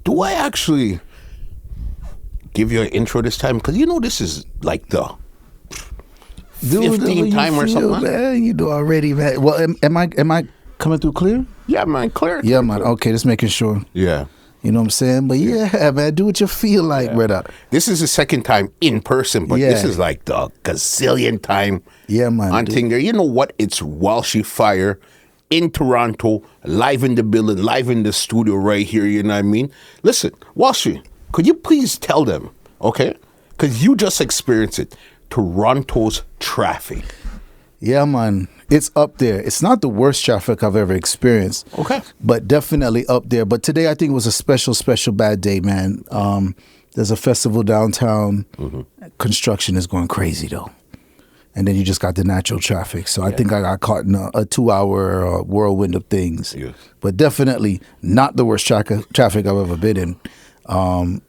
Do I actually give you an intro this time? Because you know this is like the 15th time or something. Man, you do already, man. Well, am I coming through clear? Yeah, man, clear. Yeah, man. Okay, just making sure. Yeah. You know what I'm saying? But yeah, man, do what you feel like, brother. This is the second time in person, but this is like the gazillion time on Tinger. You know what? It's Walshy Fire in Toronto, live in the building, live in the studio right here, you know what I mean? Listen, Walshy, could you please tell them, okay? Because you just experienced it, Toronto's traffic. Yeah, man. It's up there. It's not the worst traffic I've ever experienced. Okay. But definitely up there. But today I think was a special bad day, man. There's a festival downtown. Construction is going crazy, though. And then you just got the natural traffic. So I think I got caught in a 2-hour whirlwind of things. Yes. But definitely not the worst traffic I've ever been in.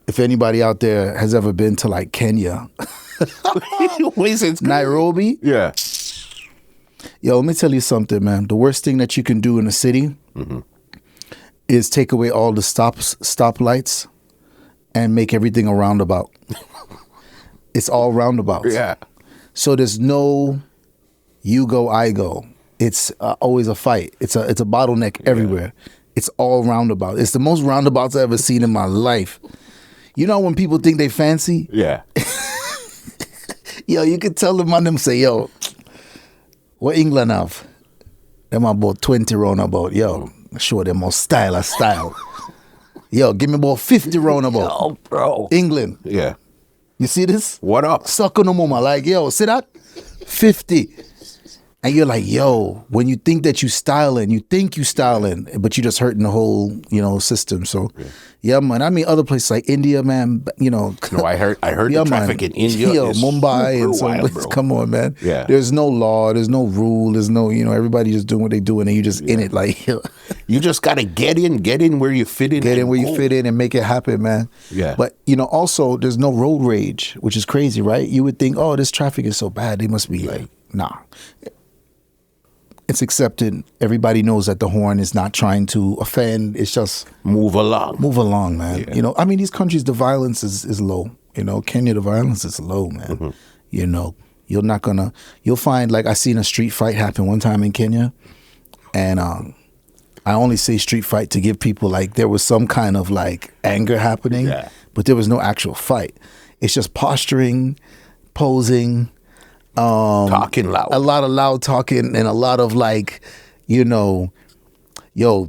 If anybody out there has ever been to like Kenya, Nairobi. Yeah. Yo, let me tell you something, man. The worst thing that you can do in a city is take away all the stoplights and make everything a roundabout. It's all roundabouts. Yeah. So there's no you go, I go. It's always a fight. It's a bottleneck everywhere. It's all roundabout. It's the most roundabouts I've ever seen in my life. You know when people think they fancy? Yeah. Yo, you can tell them on them say, yo, what England have? Them about 20 roundabout. Yo, show them more style. Yo, give me about 50 roundabout. Yo, bro. England. Yeah. You see this? What up? Suck on the mama. Like, yo, see that? 50. And you're like, yo, when you think that you think you styling, but you just hurting the whole, system. So, yeah, man. I mean, other places like India, man. No, I heard the traffic in India. Yo, Mumbai and so wild, come on, man. Yeah. There's no law, there's no rule, there's no, everybody just doing what they doing, and you just in it, like. You just gotta get in where you fit in. Get in where you fit in and make it happen, man. Yeah. But also, there's no road rage, which is crazy, right? You would think, oh, this traffic is so bad, they must be like, nah. It's accepted. Everybody knows that the horn is not trying to offend. It's just move along, man. Yeah. These countries, the violence is low. Kenya, the violence is low, man. You'll find, like, I seen a street fight happen one time in Kenya, and I only say street fight to give people, like, there was some kind of, like, anger happening, but there was no actual fight. It's just posturing, posing, talking loud, a lot of loud talking, and a lot of, like, yo,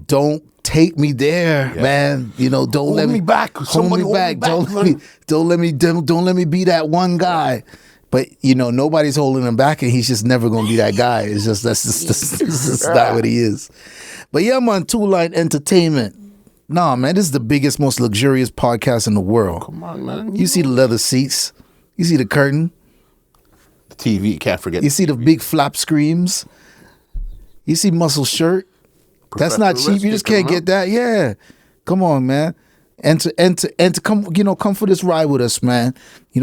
don't take me there, man. Don't let me back. Hold me back. Don't let me be that one guy. But nobody's holding him back, and he's just never gonna be that guy. It's just that's just not what he is. But yeah, man, Two Line Entertainment. Nah, man, this is the biggest, most luxurious podcast in the world. Come on, man. You see the leather seats. You see the curtain. TV, can't forget. You see the big flap screens. You see muscle shirt. That's not cheap. You just can't get that. Yeah, come on, man. And to come for this ride with us, man.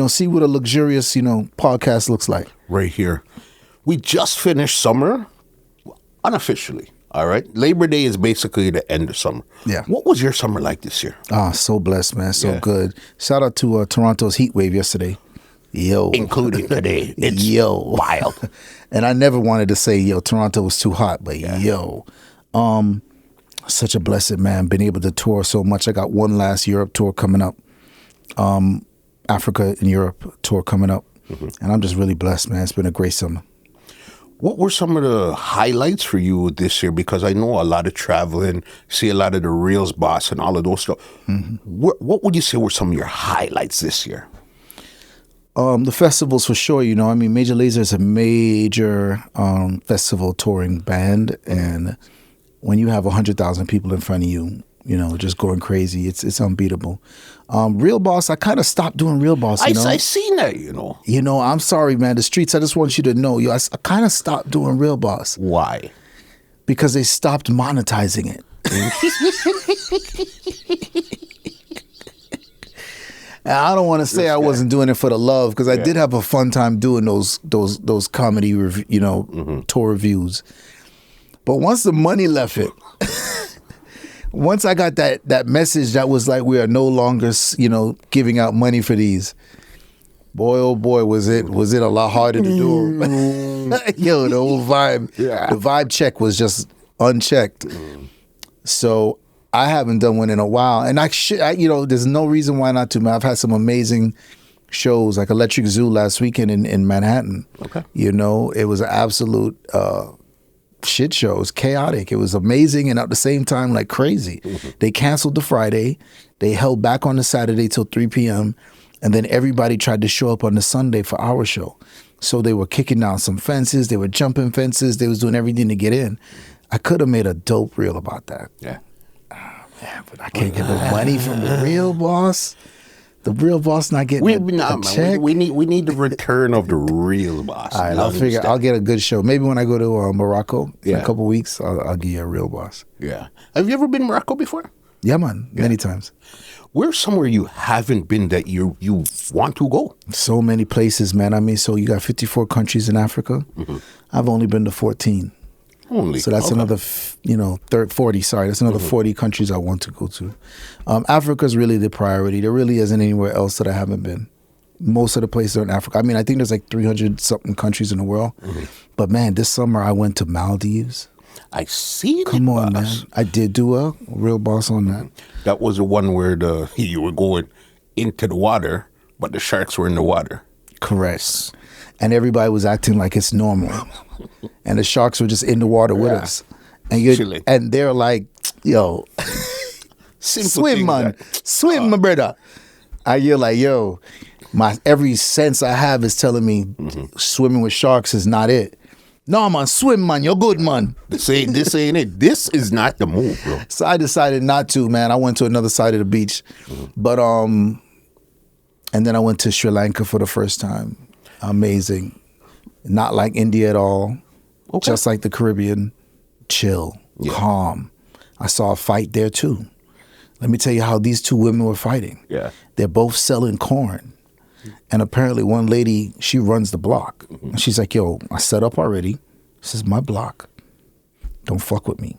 See what a luxurious podcast looks like. Right here, we just finished summer, unofficially. All right, Labor Day is basically the end of summer. Yeah. What was your summer like this year? So blessed, man. So good. Shout out to Toronto's heat wave yesterday. Yo. Including today. It's wild. And I never wanted to say, Toronto was too hot, but such a blessed, man. Been able to tour so much. I got one last Europe tour coming up. Africa and Europe tour coming up. And I'm just really blessed, man. It's been a great summer. What were some of the highlights for you this year? Because I know a lot of traveling, see a lot of the Reels Boss and all of those stuff. What would you say were some of your highlights this year? The festivals for sure, Major Lazer is a major festival touring band, and when you have 100,000 people in front of you, just going crazy, it's unbeatable. Real Boss, I kind of stopped doing Real Boss, I seen that, I'm sorry, man. The streets, I just want you to know, I kind of stopped doing Real Boss. Why? Because they stopped monetizing it. And I don't want to say I wasn't doing it for the love, because I did have a fun time doing those comedy tour reviews. But once the money left it, once I got that message that was like, we are no longer, giving out money for these. Boy, oh boy, was it a lot harder to do. Yo, the whole vibe, the vibe check was just unchecked. So I haven't done one in a while, and there's no reason why not to. Man, I've had some amazing shows like Electric Zoo last weekend in Manhattan. Okay, it was an absolute shit show. It was chaotic. It was amazing, and at the same time, like crazy. They canceled the Friday. They held back on the Saturday till 3 p.m. And then everybody tried to show up on the Sunday for our show. So they were kicking down some fences. They were jumping fences. They was doing everything to get in. I could have made a dope reel about that. Yeah. Oh, man, but I can't get the money from the real boss. The real boss not getting a check. We need the return of the real boss. All right, I'll figure. I'll get a good show. Maybe when I go to Morocco in a couple weeks, I'll give you a real boss. Yeah. Have you ever been to Morocco before? Yeah, man. Many times. Where's somewhere you haven't been that you want to go? So many places, man. I mean, so you got 54 countries in Africa. I've only been to 14. So that's another, 40. Sorry, that's another 40 countries I want to go to. Africa's really the priority. There really isn't anywhere else that I haven't been. Most of the places are in Africa. I mean, I think there's like 300 something countries in the world. But man, this summer I went to Maldives. I see. Come on, man. I did do a real boss on that. That was the one where you were going into the water, but the sharks were in the water. Correct. And everybody was acting like it's normal. And the sharks were just in the water with us. And they're like, yo, swim, man. Swim, my brother. You're like, yo, every sense I have is telling me swimming with sharks is not it. No, man, swim, man. You're good, man. This ain't it. This is not the move, bro. So I decided not to, man. I went to another side of the beach. But, and then I went to Sri Lanka for the first time. Amazing. Not like India at all. Okay. Just like the Caribbean. Chill. Calm. I saw a fight there, too. Let me tell you how these two women were fighting. Yeah. They're both selling corn. And apparently one lady, she runs the block. And she's like, yo, I set up already. This is my block. Don't fuck with me.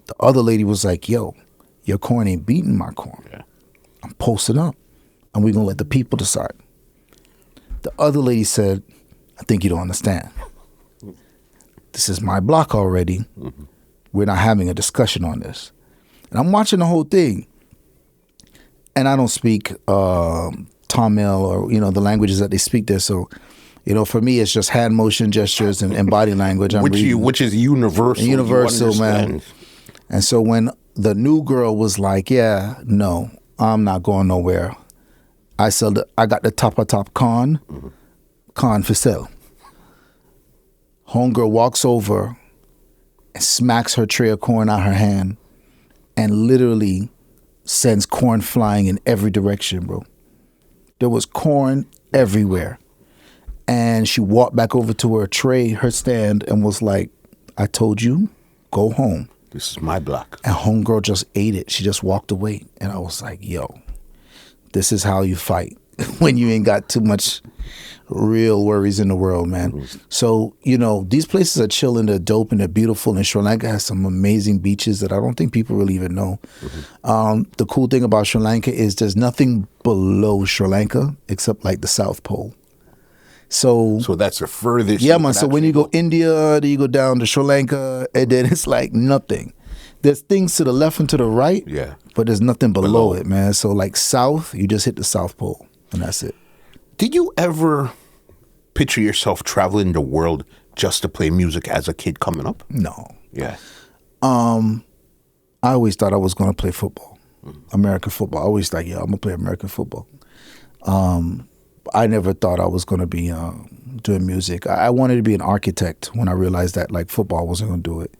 The other lady was like, yo, your corn ain't beating my corn. Yeah. I'm posting up. And we're going to let the people decide. The other lady said, I think you don't understand. This is my block already. We're not having a discussion on this. And I'm watching the whole thing. And I don't speak Tamil or, the languages that they speak there. So, for me, it's just hand motion gestures and body language. Which is universal. Universal, man. And so when the new girl was like, yeah, no, I'm not going nowhere. I got the top corn for sale. Homegirl walks over and smacks her tray of corn out her hand and literally sends corn flying in every direction, bro. There was corn everywhere. And she walked back over to her tray, her stand, and was like, I told you, go home. This is my block. And homegirl just ate it. She just walked away. And I was like, yo, this is how you fight when you ain't got too much real worries in the world, man. So, these places are chill and they're dope and they're beautiful. And Sri Lanka has some amazing beaches that I don't think people really even know. The cool thing about Sri Lanka is there's nothing below Sri Lanka except like the South Pole. So that's the furthest. Yeah, man. So when you go India, then you go down to Sri Lanka, and then it's like nothing. There's things to the left and to the right, but there's nothing below it, man. So like south, you just hit the South Pole, and that's it. Did you ever picture yourself traveling the world just to play music as a kid coming up? No. Yeah. I always thought I was going to play football, American football. I always thought, I'm going to play American football. I never thought I was going to be doing music. I wanted to be an architect when I realized that like football wasn't going to do it.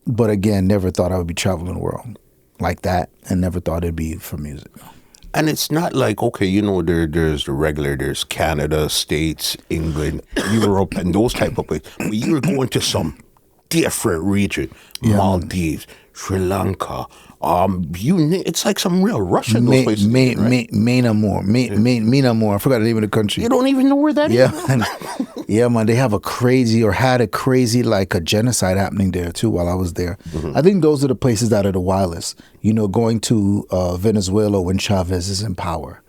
But again, never thought I would be traveling the world like that, and never thought it'd be for music. And it's not like, okay, there's the regular, there's Canada, States, England, Europe, and those type of places. But you're going to some different region, Maldives, Sri Lanka. It's like some real Russian those places. Myanmar. I forgot the name of the country. You don't even know where that is? Yeah, man. They have a crazy like a genocide happening there too while I was there. I think those are the places that are the wildest. You know, going to Venezuela when Chavez is in power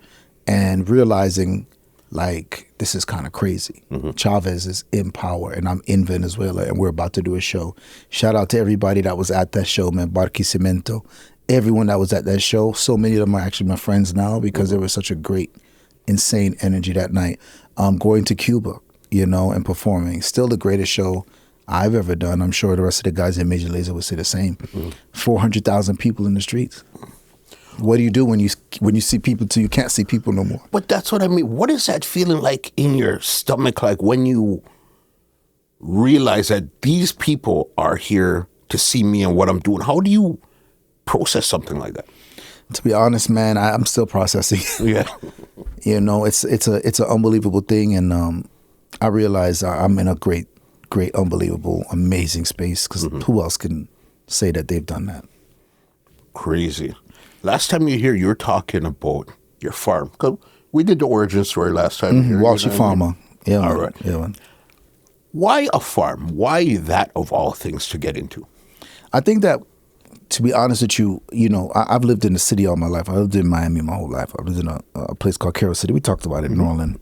and realizing like this is kind of crazy. Chavez is in power and I'm in Venezuela and we're about to do a show. Shout out to everybody that was at that show, man. Barquisimeto. Everyone that was at that show. So many of them are actually my friends now because there was such a great, insane energy that night. Going to Cuba, you know, and performing. Still the greatest show I've ever done. I'm sure the rest of the guys at Major Lazer would say the same. 400,000 people in the streets. What do you do when you see people till you can't see people no more? But that's what I mean. What is that feeling like in your stomach, like when you realize that these people are here to see me and what I'm doing? How do you process something like that? To be honest, man, I'm still processing. Yeah. You know, it's an unbelievable thing, and I realize I'm in a great, unbelievable, amazing space because who else can say that they've done that? Crazy. Last time you were talking about your farm. We did the origin story last time. Walshy Farmer. Yeah. All right. Yeah, man. Why a farm? Why that of all things to get into? I think that, to be honest with you, you know, I've lived in the city all my life. I lived in Miami my whole life. I lived in a place called Carol City. We talked about it in New Orleans.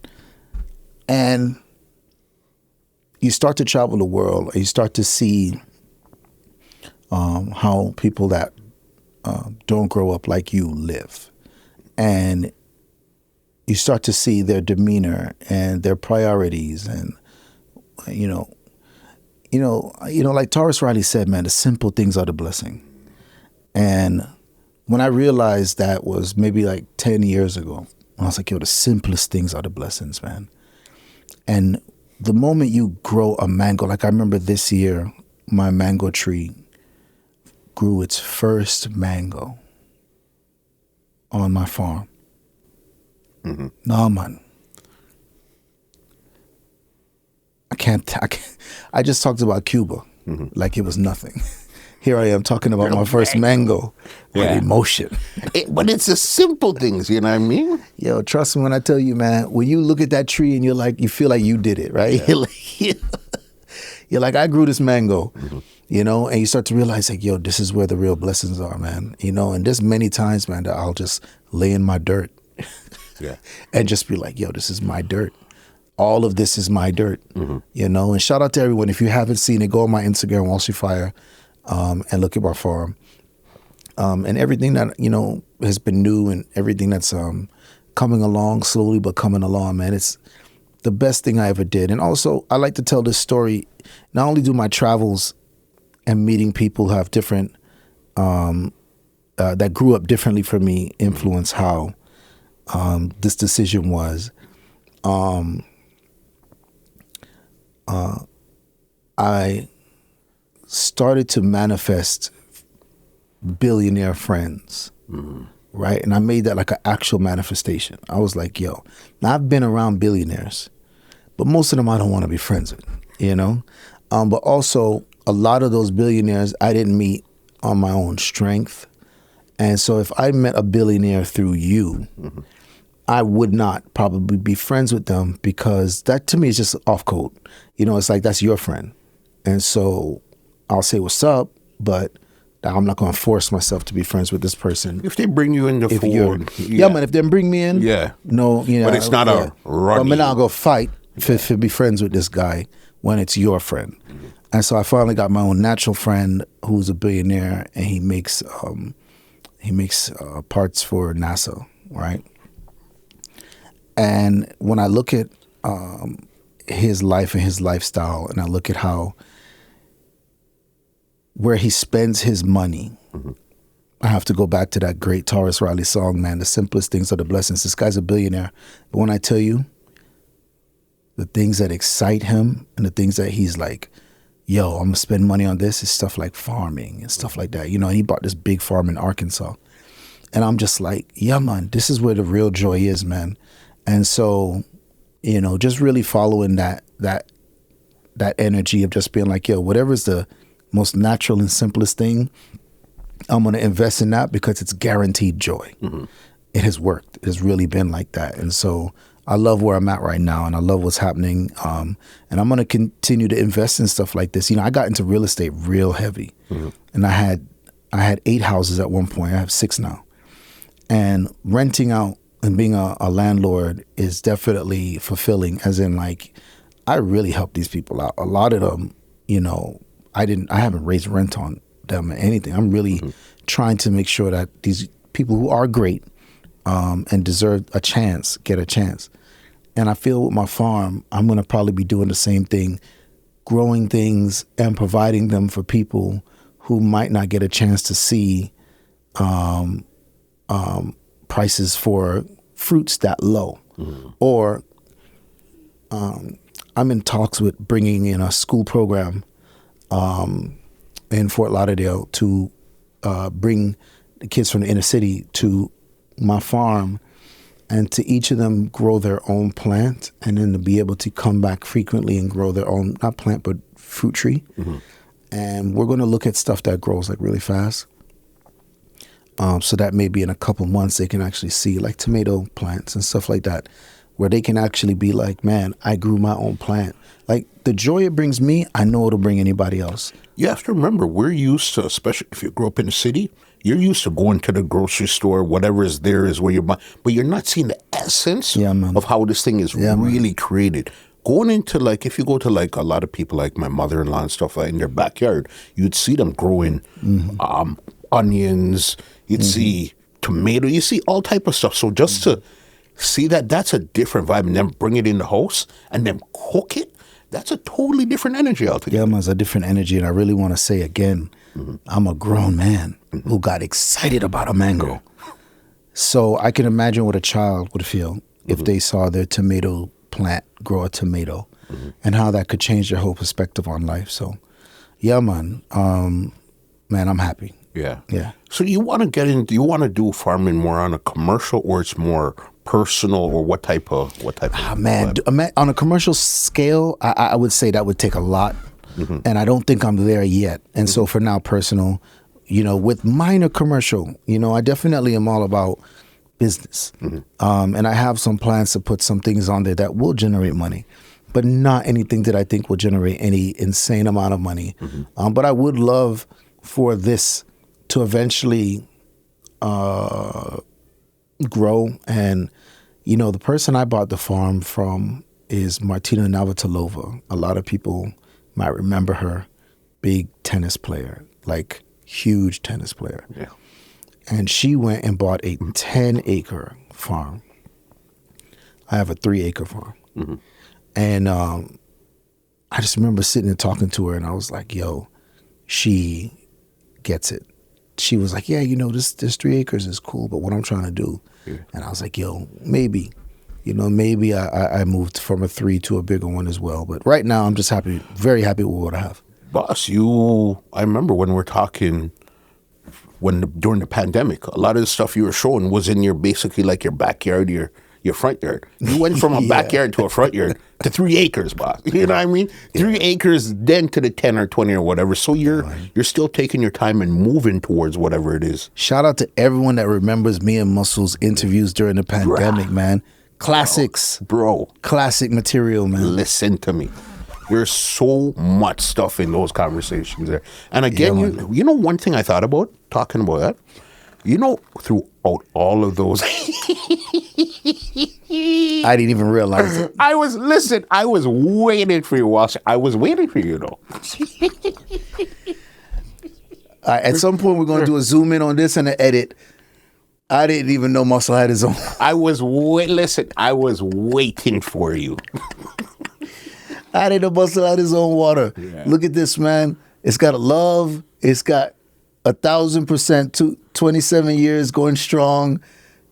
And you start to travel the world and you start to see how people that don't grow up like you live. And you start to see their demeanor and their priorities and, you know, like Taurus Riley said, man, the simple things are the blessing. And when I realized that was maybe like 10 years ago, I was like, yo, the simplest things are the blessings, man. And the moment you grow a mango, like I remember this year, my mango tree grew its first mango on my farm. No, man. I just talked about Cuba like it was nothing. Here I am talking about my first mango with emotion. But it's the simple things, you know what I mean? Yo, trust me when I tell you, man, when you look at that tree and you feel like you did it, right? Yeah. You're like, I grew this mango, you know, and you start to realize like, yo, this is where the real blessings are, man. You know, and there's many times, man, that I'll just lay in my dirt and just be like, yo, this is my dirt. All of this is my dirt, you know, and shout out to everyone. If you haven't seen it, go on my Instagram, Walshy Fire, and look at our farm. And everything that, you know, has been new and everything that's coming along slowly but coming along, man. It's the best thing I ever did. And also, I like to tell this story. Not only do my travels and meeting people who have different, that grew up differently from me influence how this decision was. I started to manifest billionaire friends, right? And I made that like an actual manifestation. I was like, yo, now I've been around billionaires, but most of them I don't want to be friends with, you know? But also a lot of those billionaires I didn't meet on my own strength. And so if I met a billionaire through you, I would not probably be friends with them because that to me is just off code. You know, it's like that's your friend. And so I'll say what's up, but I'm not going to force myself to be friends with this person. If they bring you in the fold. Yeah, man, if they bring me in. Yeah. No, you know. But it's not a run. I mean, I'll go fight to be friends with this guy when it's your friend. And so I finally got my own natural friend who's a billionaire and he makes parts for NASA, right? And when I look at his life and his lifestyle, and I look at where he spends his money, I have to go back to that great Taurus Riley song, man. The simplest things are the blessings. This guy's a billionaire. But when I tell you the things that excite him and the things that he's like, yo, I'm going to spend money on this, is stuff like farming and stuff like that. You know, and he bought this big farm in Arkansas. And I'm just like, yeah, man, this is where the real joy is, man. And so, you know, just really following that energy of just being like, yo, whatever's the most natural and simplest thing, I'm going to invest in that because it's guaranteed joy. It has worked. It has really been like that. And so I love where I'm at right now, and I love what's happening. And I'm going to continue to invest in stuff like this. I got into real estate real heavy, and I had 8 houses at one point. I have 6 now. And renting out and being a landlord is definitely fulfilling, as in, like, I really help these people out. A lot of them, I haven't raised rent on them or anything. I'm really trying to make sure that these people who are great and deserve a chance get a chance. And I feel with my farm, I'm going to probably be doing the same thing, growing things and providing them for people who might not get a chance to see prices for fruits that low. Or I'm in talks with bringing in a school program in Fort Lauderdale to bring the kids from the inner city to my farm, and to each of them grow their own plant, and then to be able to come back frequently and grow their own, not plant, but fruit tree. And we're going to look at stuff that grows like really fast. So that maybe in a couple months they can actually see like tomato plants and stuff like that, where they can actually be like, man, I grew my own plant. Like, the joy it brings me, I know it'll bring anybody else. You have to remember, we're used to, especially if you grow up in the city, you're used to going to the grocery store, whatever is there is where you're buying, but you're not seeing the essence of how this thing is really created. Going into, like, if you go to, like, a lot of people, like my mother-in-law and stuff, like, in their backyard, you'd see them growing onions, you'd see tomato, you see all type of stuff. So just to see that, that's a different vibe, and then bring it in the house and then cook it, that's a totally different energy out there. Yeah, man, it's a different energy. And I really want to say again, I'm a grown man who got excited about a mango. So I can imagine what a child would feel if they saw their tomato plant grow a tomato, and how that could change their whole perspective on life. So, yeah, man, I'm happy. Yeah. So you want to get in? Do you want to do farming more on a commercial, or it's more personal, or what type of? Man, on a commercial scale, I would say that would take a lot, and I don't think I'm there yet. And so for now, personal, with minor commercial, I definitely am all about business, and I have some plans to put some things on there that will generate money, but not anything that I think will generate any insane amount of money. But I would love for this to eventually grow. And, the person I bought the farm from is Martina Navratilova. A lot of people might remember her. Big tennis player, like huge tennis player. Yeah. And she went and bought a 10-acre farm. I have a 3-acre farm. And I just remember sitting and talking to her, and I was like, yo, she gets it. She was like, yeah, this 3 acres is cool, but what I'm trying to do. And I was like, yo, maybe I moved from a 3 to a bigger one as well. But right now I'm just happy, very happy with what I have. Boss, I remember when we're talking, during the pandemic, a lot of the stuff you were showing was in basically like your backyard, your front yard. You went from a backyard to a front yard to 3 acres, boss. You know what I mean? 3 acres, then to the 10 or 20 or whatever. So you're still taking your time and moving towards whatever it is. Shout out to everyone that remembers me and Muscle's interviews during the pandemic, man. Classics. Bro. Classic material, man. Listen to me. There's so much stuff in those conversations there. And again, you know one thing I thought about, talking about that? Throughout all of those... I didn't even realize it. I was waiting for you, Walsh. I was waiting for you, though. At some point, we're going to do a zoom in on this and an edit. I didn't even know Muscle had his own. I was waiting for you. I didn't know Muscle had his own water. Yeah. Look at this, man. It's got a love. It's got 1,000%, 27 years going strong.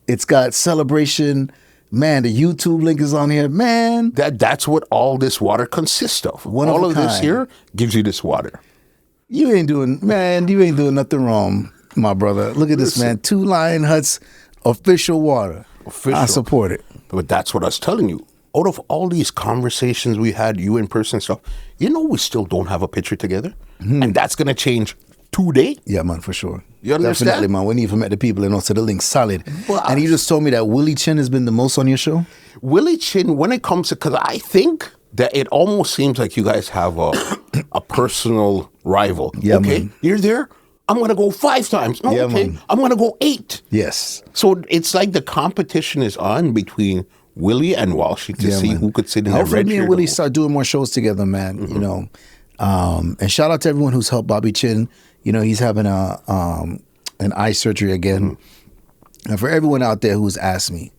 It's got celebration. Man, the YouTube link is on here. Man. That's what all this water consists of. All of this here gives you this water. You ain't doing nothing wrong, my brother. Look at this, man. 2 Lion Huts, official water. I support it. But that's what I was telling you. Out of all these conversations we had, you in person stuff, we still don't have a picture together. And that's going to change today. Yeah, man, for sure. You understand? Definitely, man. When you even met the people and also the link solid. But, and you just told me that Willie Chin has been the most on your show? Willie Chin, when it comes to, because I think that it almost seems like you guys have a personal rival. Yeah, okay, man. You're there. I'm going to go 5 times. No, Yeah, okay, man. I'm going to go 8. Yes. So it's like the competition is on between Willie and Walshy to see man. who could sit in Hopefully the red me chair. and Willie start doing more shows together, man. You know, and shout out to everyone who's helped Bobby Chin. You know, he's having an eye surgery again. And for everyone out there who's asked me,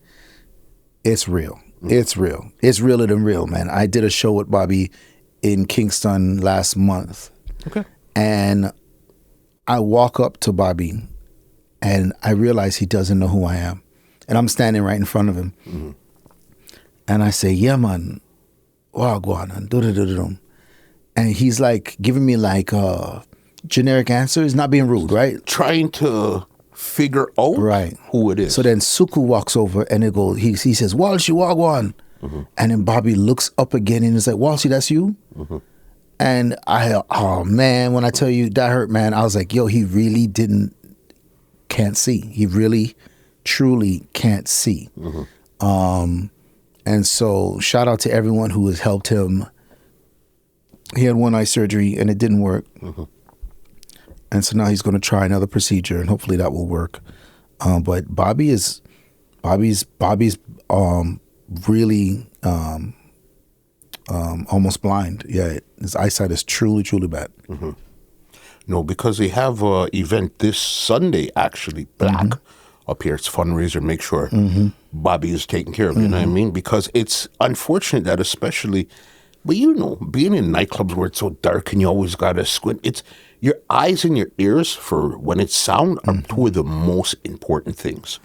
it's real. It's real. It's realer than real, man. I did a show with Bobby in Kingston last month. Okay. And I walk up to Bobby and I realize he doesn't know who I am. And I'm standing right in front of him. And I say, yeah, man, wagwan, and do-do-do-do-dum. And he's like giving me like generic answers, not being rude, right? Trying to figure out who it is. So then Suku walks over and he says, Walshy, wagwan. And then Bobby looks up again and is like, Walshy, that's you? And oh man, when I tell you that hurt, man, I was like, yo, he really can't see. He really, truly can't see. And so shout out to everyone who has helped him. He had one eye surgery and it didn't work. And so now he's going to try another procedure and hopefully that will work. But Bobby's really almost blind. Yeah, his eyesight is truly, truly bad. No, because they have an event this Sunday, actually, Black, up here. It's fundraiser. Make sure Bobby is taken care of, you know what I mean? Because it's unfortunate that especially, but you know, being in nightclubs where it's so dark and you always got to squint, it's your eyes and your ears for when it's sound are 2 of the most important things.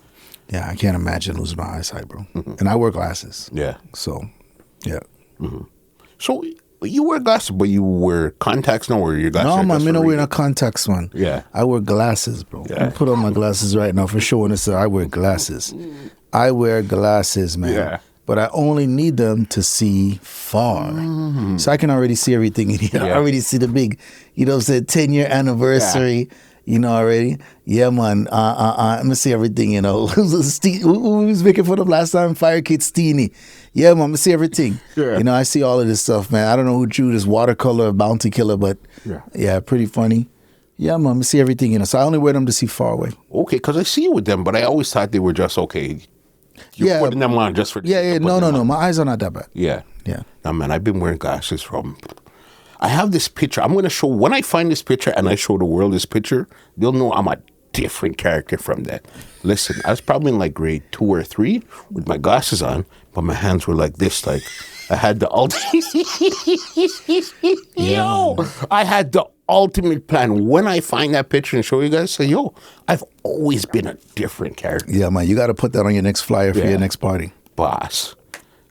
Yeah, I can't imagine losing my eyesight, bro. And I wear glasses. Yeah. So, yeah. So you wear glasses, but you wear contacts now, or your glasses? No, man, I'm not wearing a contacts, man. Yeah. I wear glasses, bro. Yeah. I put on my glasses right now for sure. And I wear glasses. I wear glasses, man. Yeah. But I only need them to see far. So I can already see everything in here. I already see the big, you know what I'm saying, 10-year anniversary. Yeah. You know already? Yeah, man. I'm going to see everything, you know. Who was making fun of last time? Fire Kid Steenie. Yeah, man, I'm going to see everything. Yeah. You know, I see all of this stuff, man. I don't know who drew this watercolor bounty killer, but yeah, pretty funny. Yeah, man, I'm going to see everything, you know. So I only wear them to see far away. Okay, because I see you with them, but I always thought they were just okay. You're putting them on just for... Yeah, no. My eyes are not that bad. Yeah. Yeah. No, man, I've been wearing glasses from... I have this picture. I'm going to show... When I find this picture and I show the world this picture, they'll know I'm a different character from that. Listen, I was probably in like grade 2 or 3 with my glasses on, but my hands were like this, like... I had the I had the ultimate plan. When I find that picture and show you guys, say, yo, I've always been a different character. Yeah, man, you got to put that on your next flyer for your next party. Boss,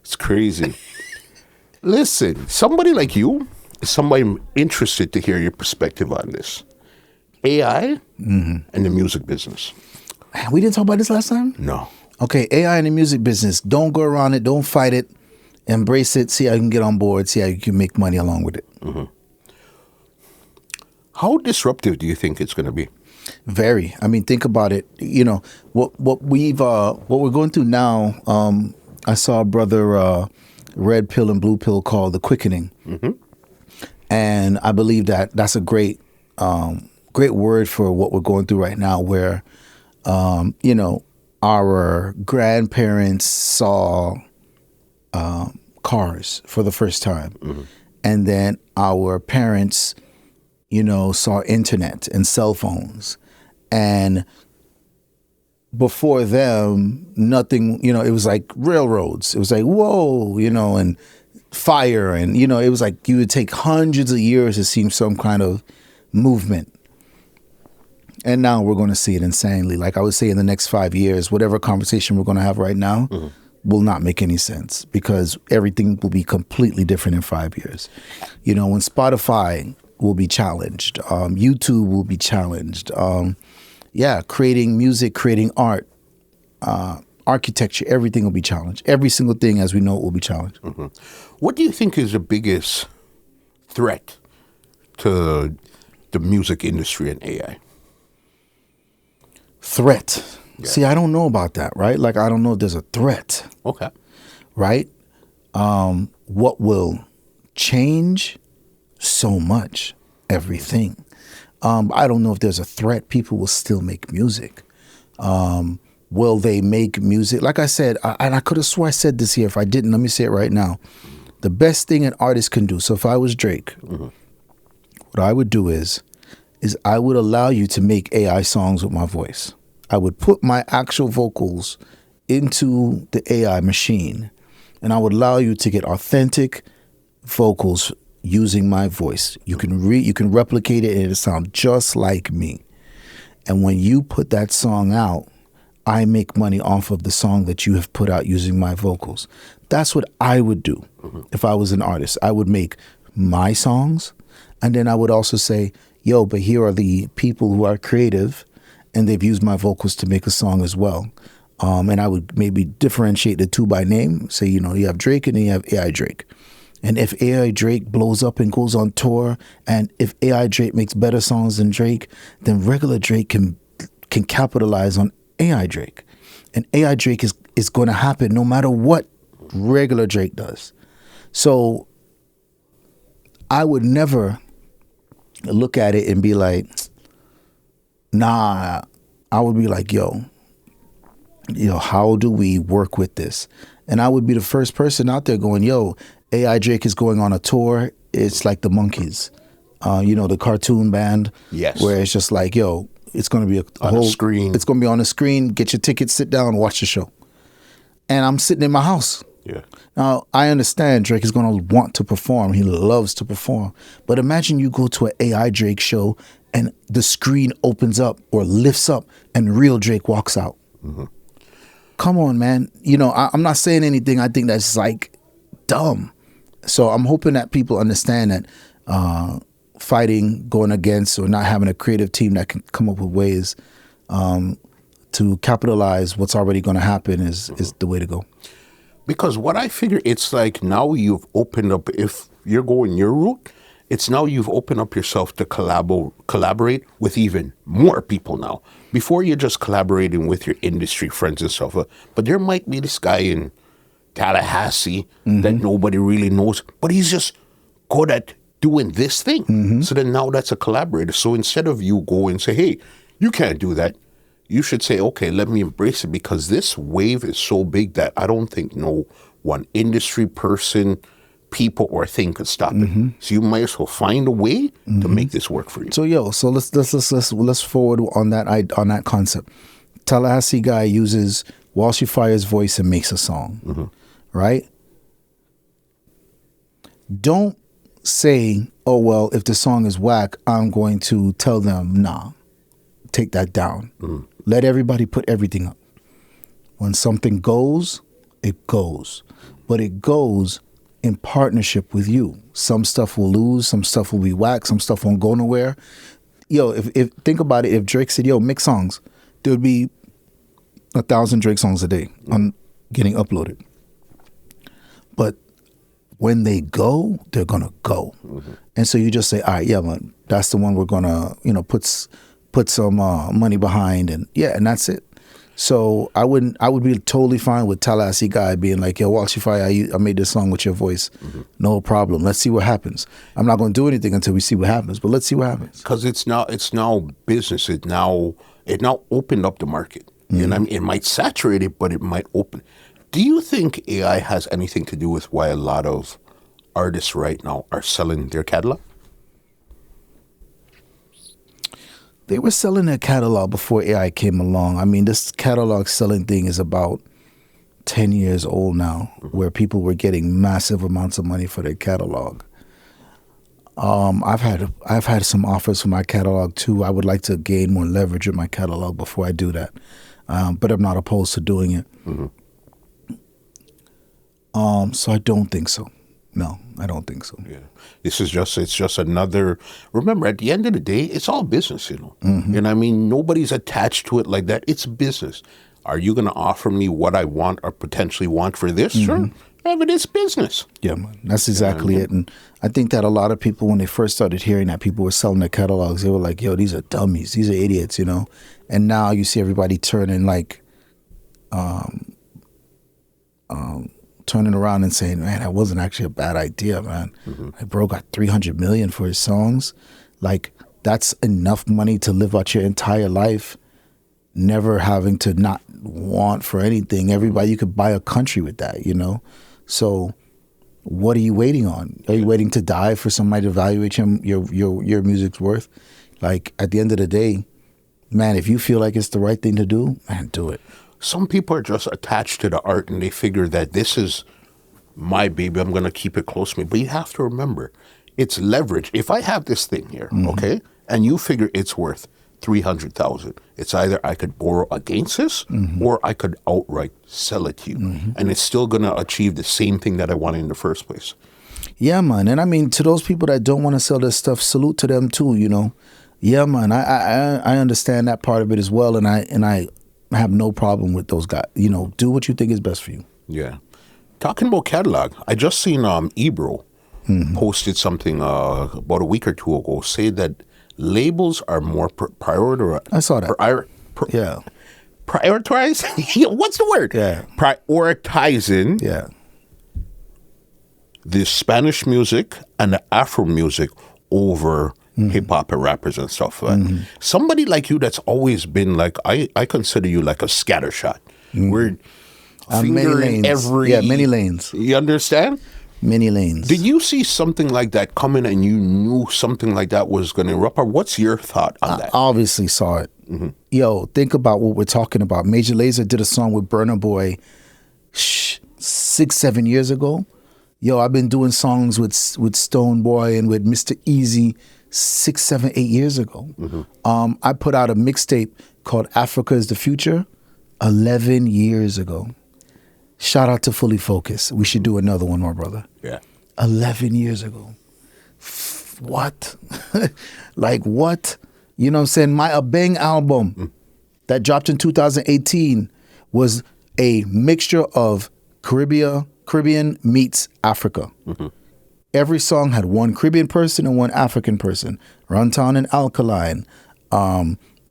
it's crazy. Listen, somebody like you is somebody I'm interested to hear your perspective on this. AI and the music business. We didn't talk about this last time? No. Okay, AI and the music business. Don't go around it. Don't fight it. Embrace it, see how you can get on board, see how you can make money along with it. How disruptive do you think it's going to be? Very. I mean, think about it. You know, what we're going through now, I saw a brother Red Pill and Blue Pill called The Quickening. And I believe that that's a great word for what we're going through right now, where, you know, our grandparents saw cars for the first time. And then our parents, you know, saw internet and cell phones. And before them, nothing, you know, it was like railroads. It was like, whoa, you know, and fire. And, you know, it was like you would take hundreds of years to see some kind of movement. And now we're going to see it insanely. Like I would say in the next 5 years, whatever conversation we're going to have right now, will not make any sense because everything will be completely different in 5 years. You know, when Spotify will be challenged, YouTube will be challenged. Creating music, creating art, architecture, everything will be challenged. Every single thing as we know it will be challenged. What do you think is the biggest threat to the music industry and AI? Threat. Yeah. See, I don't know about that, right? Like, I don't know if there's a threat. Okay. Right? What will change? So much. Everything. I don't know if there's a threat. People will still make music. Will they make music? Like I said, and I could have swore I said this here. If I didn't, let me say it right now. The best thing an artist can do. So if I was Drake, what I would do is I would allow you to make AI songs with my voice. I would put my actual vocals into the AI machine, and I would allow you to get authentic vocals using my voice. You can replicate it and it'll sound just like me. And when you put that song out, I make money off of the song that you have put out using my vocals. That's what I would do if I was an artist. I would make my songs, and then I would also say, yo, but here are the people who are creative and they've used my vocals to make a song as well. And I would maybe differentiate the two by name. Say, you have Drake and then you have AI Drake. And if AI Drake blows up and goes on tour, and if AI Drake makes better songs than Drake, then regular Drake can capitalize on AI Drake. And AI Drake is going to happen no matter what regular Drake does. So I would never look at it and be like, nah. I would be like, yo, how do we work with this? And I would be the first person out there going, yo, AI Drake is going on a tour. It's like the Monkees, the cartoon band. Yes. Where it's just like, yo, it's going to be a whole screen. It's going to be on a screen. Get your ticket, sit down, watch the show. And I'm sitting in my house. Yeah. Now, I understand Drake is going to want to perform. He loves to perform. But imagine you go to an AI Drake show and the screen opens up or lifts up and real Drake walks out. Mm-hmm. Come on, man. I'm not saying anything. I think that's like dumb. So I'm hoping that people understand that fighting, going against, or not having a creative team that can come up with ways to capitalize what's already going to happen is the way to go. Because what I figure, it's like now you've opened up, if you're going your route, it's now you've opened up yourself to collaborate with even more people now. Before you're just collaborating with your industry friends and stuff, but there might be this guy in Tallahassee that nobody really knows, but he's just good at doing this thing. So then now that's a collaborator. So instead of you go and say, hey, you can't do that, you should say, okay, let me embrace it, because this wave is so big that I don't think no one industry person, people, or thing could stop it. So you might as well find a way to make this work for you. So let's forward on that concept. Tallahassee guy uses Walshy Fire's voice and makes a song, right? Don't say, oh, well, if the song is whack, I'm going to tell them, nah, take that down. Let everybody put everything up. When something goes, it goes. But it goes in partnership with you. Some stuff will lose, some stuff will be whack, some stuff won't go nowhere. Yo, if think about it, if Drake said, yo, mix songs, there would be 1,000 Drake songs a day on getting uploaded. But when they go, they're gonna go. And so you just say, all right, yeah, man, that's the one we're gonna, put some money behind, and that's it. So I would be totally fine with Tallahassee guy being like, yo, Walshy Fire, I made this song with your voice. No problem. Let's see what happens. I'm not going to do anything until we see what happens, but let's see what happens. Because it's now business. It now opened up the market. And I mean, it might saturate it, but it might open. Do you think AI has anything to do with why a lot of artists right now are selling their catalog? They were selling their catalog before AI came along. I mean, this catalog selling thing is about 10 years old now, where people were getting massive amounts of money for their catalog. I've had some offers for my catalog too. I would like to gain more leverage in my catalog before I do that, but I'm not opposed to doing it. So I don't think so. No, I don't think so. Yeah, it's just another. Remember, at the end of the day, it's all business, And I mean, nobody's attached to it like that. It's business. Are you going to offer me what I want or potentially want for this? Sure. It's business. Yeah, man. That's exactly it. And I think that a lot of people, when they first started hearing that people were selling their catalogs, they were like, yo, these are dummies. These are idiots, you know? And now you see everybody turning turning around and saying, man, that wasn't actually a bad idea, man. Like, bro got 300 million for his songs. Like, that's enough money to live out your entire life, never having to not want for anything. Everybody, you could buy a country with that, you know? So what are you waiting on? Are you waiting to die for somebody to evaluate your music's worth? Like, at the end of the day, man, if you feel like it's the right thing to do, man, do it. Some people are just attached to the art and they figure that this is my baby, I'm going to keep it close to me. But you have to remember, it's leverage. If I have this thing here, okay, and you figure it's worth 300,000, it's either I could borrow against this or I could outright sell it to you. And it's still going to achieve the same thing that I wanted in the first place. Yeah, man. And I mean, to those people that don't want to sell their stuff, salute to them too, you know. Yeah, man. I understand that part of it as well. And I have no problem with those guys. You know, do what you think is best for you. Yeah. Talking about catalog, I just seen Ebro posted something about a week or two ago, say that labels are more prioritized. I saw that. Prioritize? What's the word? Yeah. Prioritizing the Spanish music and the Afro music over hip-hop and rappers and stuff. Somebody like you that's always been like, I consider you like a scattershot. We're fingering many lanes. You understand? Many lanes. Did you see something like that coming and you knew something like that was going to erupt? Or what's your thought on that? I obviously saw it. Yo, think about what we're talking about. Major Lazer did a song with Burna Boy 6-7 years ago. Yo, I've been doing songs with Stone Boy and with Mr. Easy 6, 7, 8 years ago. I put out a mixtape called Africa is the Future 11 years ago. Shout out to Fully Focused. We should do another one, my brother. Yeah. 11 years ago. What? Like what? You know what I'm saying? My Abeng album that dropped in 2018 was a mixture of Caribbean meets Africa. Every song had one Caribbean person and one African person. Runtown and Alkaline,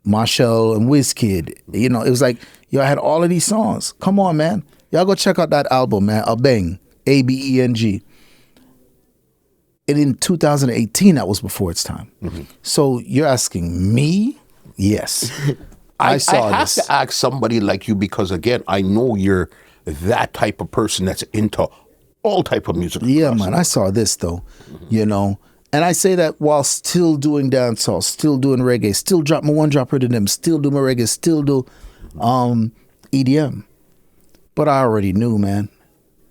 Marshall and Wizkid. You know, it was like, yo, I had all of these songs. Come on, man. Y'all go check out that album, man. Abeng, Abeng. And in 2018, that was before its time. So you're asking me? Yes. I have to ask somebody like you because, again, I know you're that type of person that's into all type of music. Yeah, man. I saw this, though, you know. And I say that while still doing dancehall, still doing reggae, still drop my one drop rhythm, still do my reggae, still do EDM. But I already knew, man,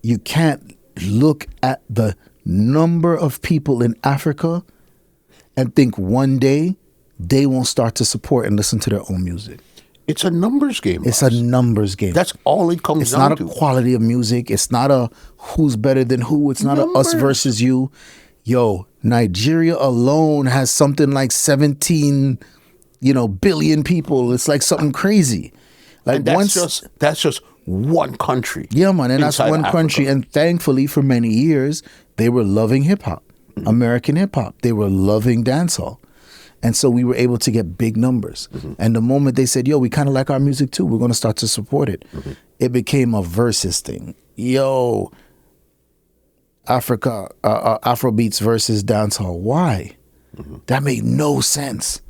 you can't look at the number of people in Africa and think one day they won't start to support and listen to their own music. It's a numbers game. It's a numbers game. That's all it comes down to. It's not a quality of music. It's not a who's better than who. It's not a us versus you. Yo, Nigeria alone has something like 17, billion people. It's like something crazy. Like and that's just one country. Yeah, man, and that's one Africa. country. And thankfully, for many years, they were loving hip hop, American hip hop. They were loving dancehall. And so we were able to get big numbers. And the moment they said, yo, we kind of like our music too, we're going to start to support it. It became a versus thing. Yo, Afrobeats versus dancehall. Why? That made no sense.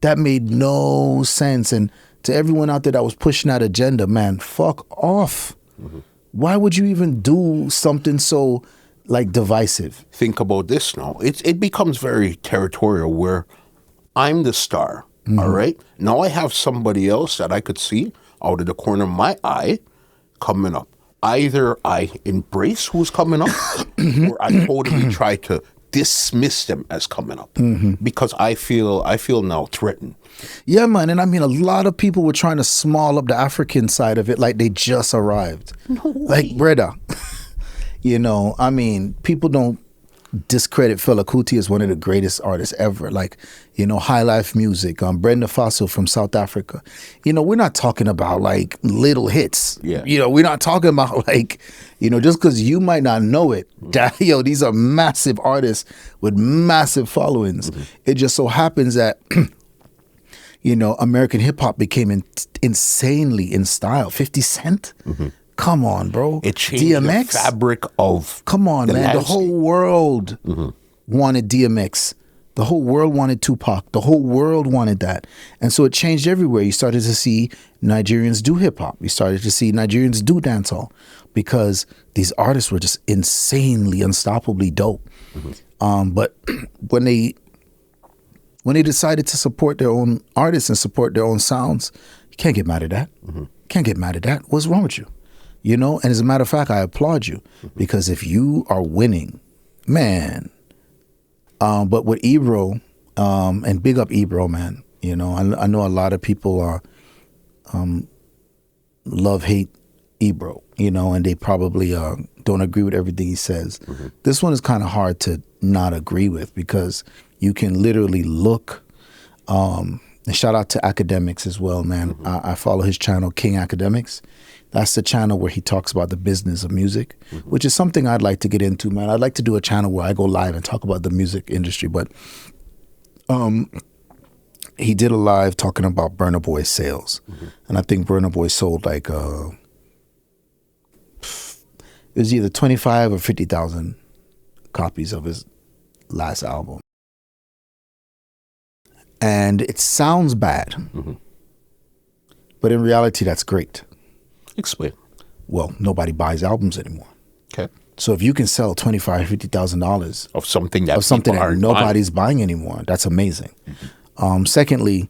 That made no sense. And to everyone out there that was pushing that agenda, man, fuck off. Why would you even do something so divisive? Think about this now. It becomes very territorial where I'm the star, all right? Now I have somebody else that I could see out of the corner of my eye coming up. Either I embrace who's coming up or I totally try to dismiss them as coming up because I feel now threatened. Yeah, man. And I mean, a lot of people were trying to small up the African side of it like they just arrived. No way. Like, brother, I mean, people don't discredit Fela Kuti as one of the greatest artists ever. Like, you know, High Life Music, Brenda Faso from South Africa. You know, we're not talking about like little hits. Yeah. You know, we're not talking about like, you know, just because you might not know it, that, yo, these are massive artists with massive followings. It just so happens that, you know, American hip hop became insanely in style. 50 Cent? Come on, bro. It changed DMX? the fabric of Come on, man. landscape. The whole world wanted DMX. The whole world wanted Tupac. The whole world wanted that. And so it changed everywhere. You started to see Nigerians do hip hop. You started to see Nigerians do dancehall because these artists were just insanely, unstoppably dope. But when they decided to support their own artists and support their own sounds, you can't get mad at that. Can't get mad at that. What's wrong with you? You know, and as a matter of fact, I applaud you because if you are winning, man. But with Ebro, and big up Ebro, man. You know, I know a lot of people are love-hate Ebro, you know, and they probably don't agree with everything he says. This one is kind of hard to not agree with because you can literally look. And shout out to Academics as well, man. I follow his channel, King Academics. That's the channel where he talks about the business of music, which is something I'd like to get into, man. I'd like to do a channel where I go live and talk about the music industry. But he did a live talking about Burna Boy sales. And I think Burna Boy sold like, it was either 25 or 50,000 copies of his last album. And it sounds bad. But in reality, that's great. Explain. Well, nobody buys albums anymore. Okay. So if you can sell $25,000, $50,000 Of something that nobody's buying anymore, that's amazing. Secondly,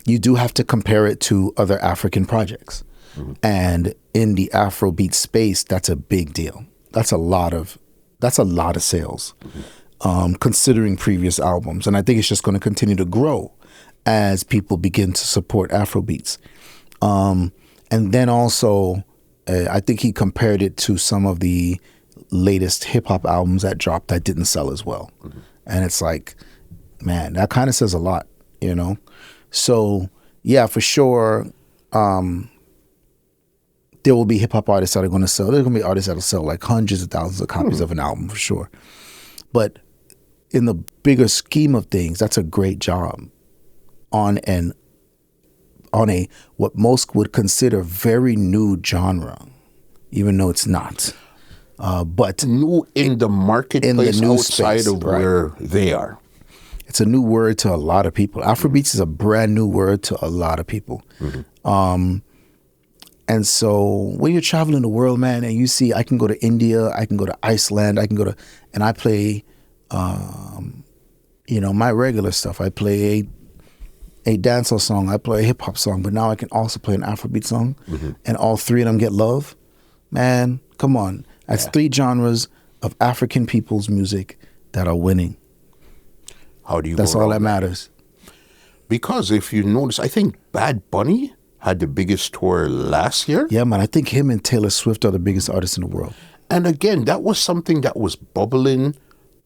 you do have to compare it to other African projects. And in the Afrobeat space, that's a big deal. That's a lot of sales, considering previous albums. And I think it's just going to continue to grow as people begin to support Afrobeats. And then also, I think he compared it to some of the latest hip hop albums that dropped that didn't sell as well. And it's like, man, that kind of says a lot, you know? So, yeah, for sure, there will be hip hop artists that are going to sell. There's going to be artists that will sell like hundreds of thousands of copies of an album, for sure. But in the bigger scheme of things, that's a great job on a what most would consider very new genre, even though it's not. But new in the marketplace, in the new outside space, of where they are. It's a new word to a lot of people. Afrobeats is a brand new word to a lot of people. And so when you're traveling the world, man, and you see, I can go to India, I can go to Iceland, and I play, my regular stuff. I play a dancehall song, I play a hip hop song, but now I can also play an Afrobeat song, and all three of them get love. Man, come on. That's three genres of African people's music that are winning. How do you That's all that matters. Because if you notice, I think Bad Bunny had the biggest tour last year. Yeah, man. I think him and Taylor Swift are the biggest artists in the world. And again, that was something that was bubbling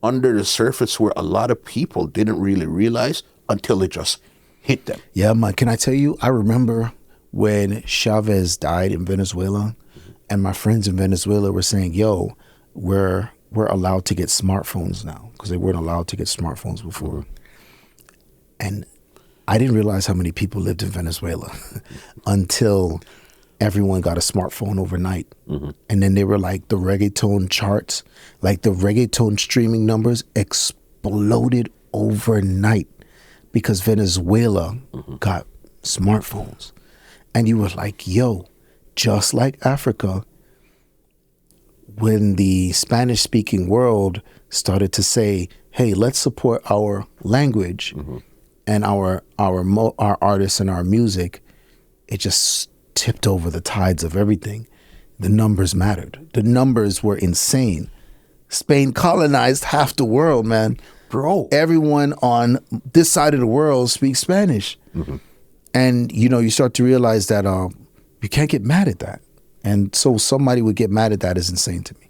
under the surface where a lot of people didn't really realize until it just hit them. Yeah, man. Can I tell you, I remember when Chavez died in Venezuela, and my friends in Venezuela were saying, yo, we're allowed to get smartphones now, because they weren't allowed to get smartphones before. And I didn't realize how many people lived in Venezuela until everyone got a smartphone overnight. And then they were like, the reggaeton charts, like the reggaeton streaming numbers exploded overnight because Venezuela got smartphones. And you were like, yo, just like Africa, when the Spanish-speaking world started to say, hey, let's support our language and our artists and our music, it just tipped over the tides of everything. The numbers mattered. The numbers were insane. Spain colonized half the world, man. Bro, everyone on this side of the world speaks Spanish. And, you start to realize that you can't get mad at that. And so somebody would get mad at that is insane to me.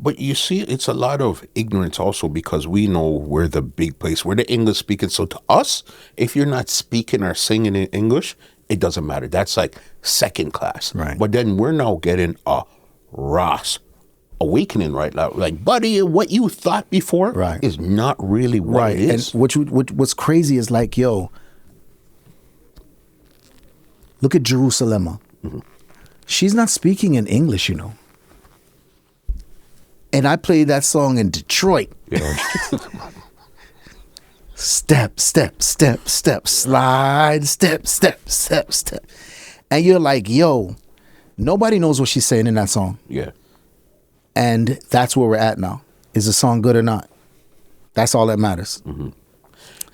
But you see, it's a lot of ignorance also because we know we're the big place. We're the English speaking. So to us, if you're not speaking or singing in English, it doesn't matter. That's like second class. Right. But then we're now getting a Ross awakening right now. Like, buddy, what you thought before is not really what it is. And what's crazy is like, yo, look at Jerusalem. Mm-hmm. She's not speaking in English, you know. And I played that song in Detroit. Yeah. Step, step, step, step, slide, step, step, step, step. And you're like, yo, nobody knows what she's saying in that song. Yeah. And that's where we're at now. Is the song good or not? That's all that matters. Mm-hmm.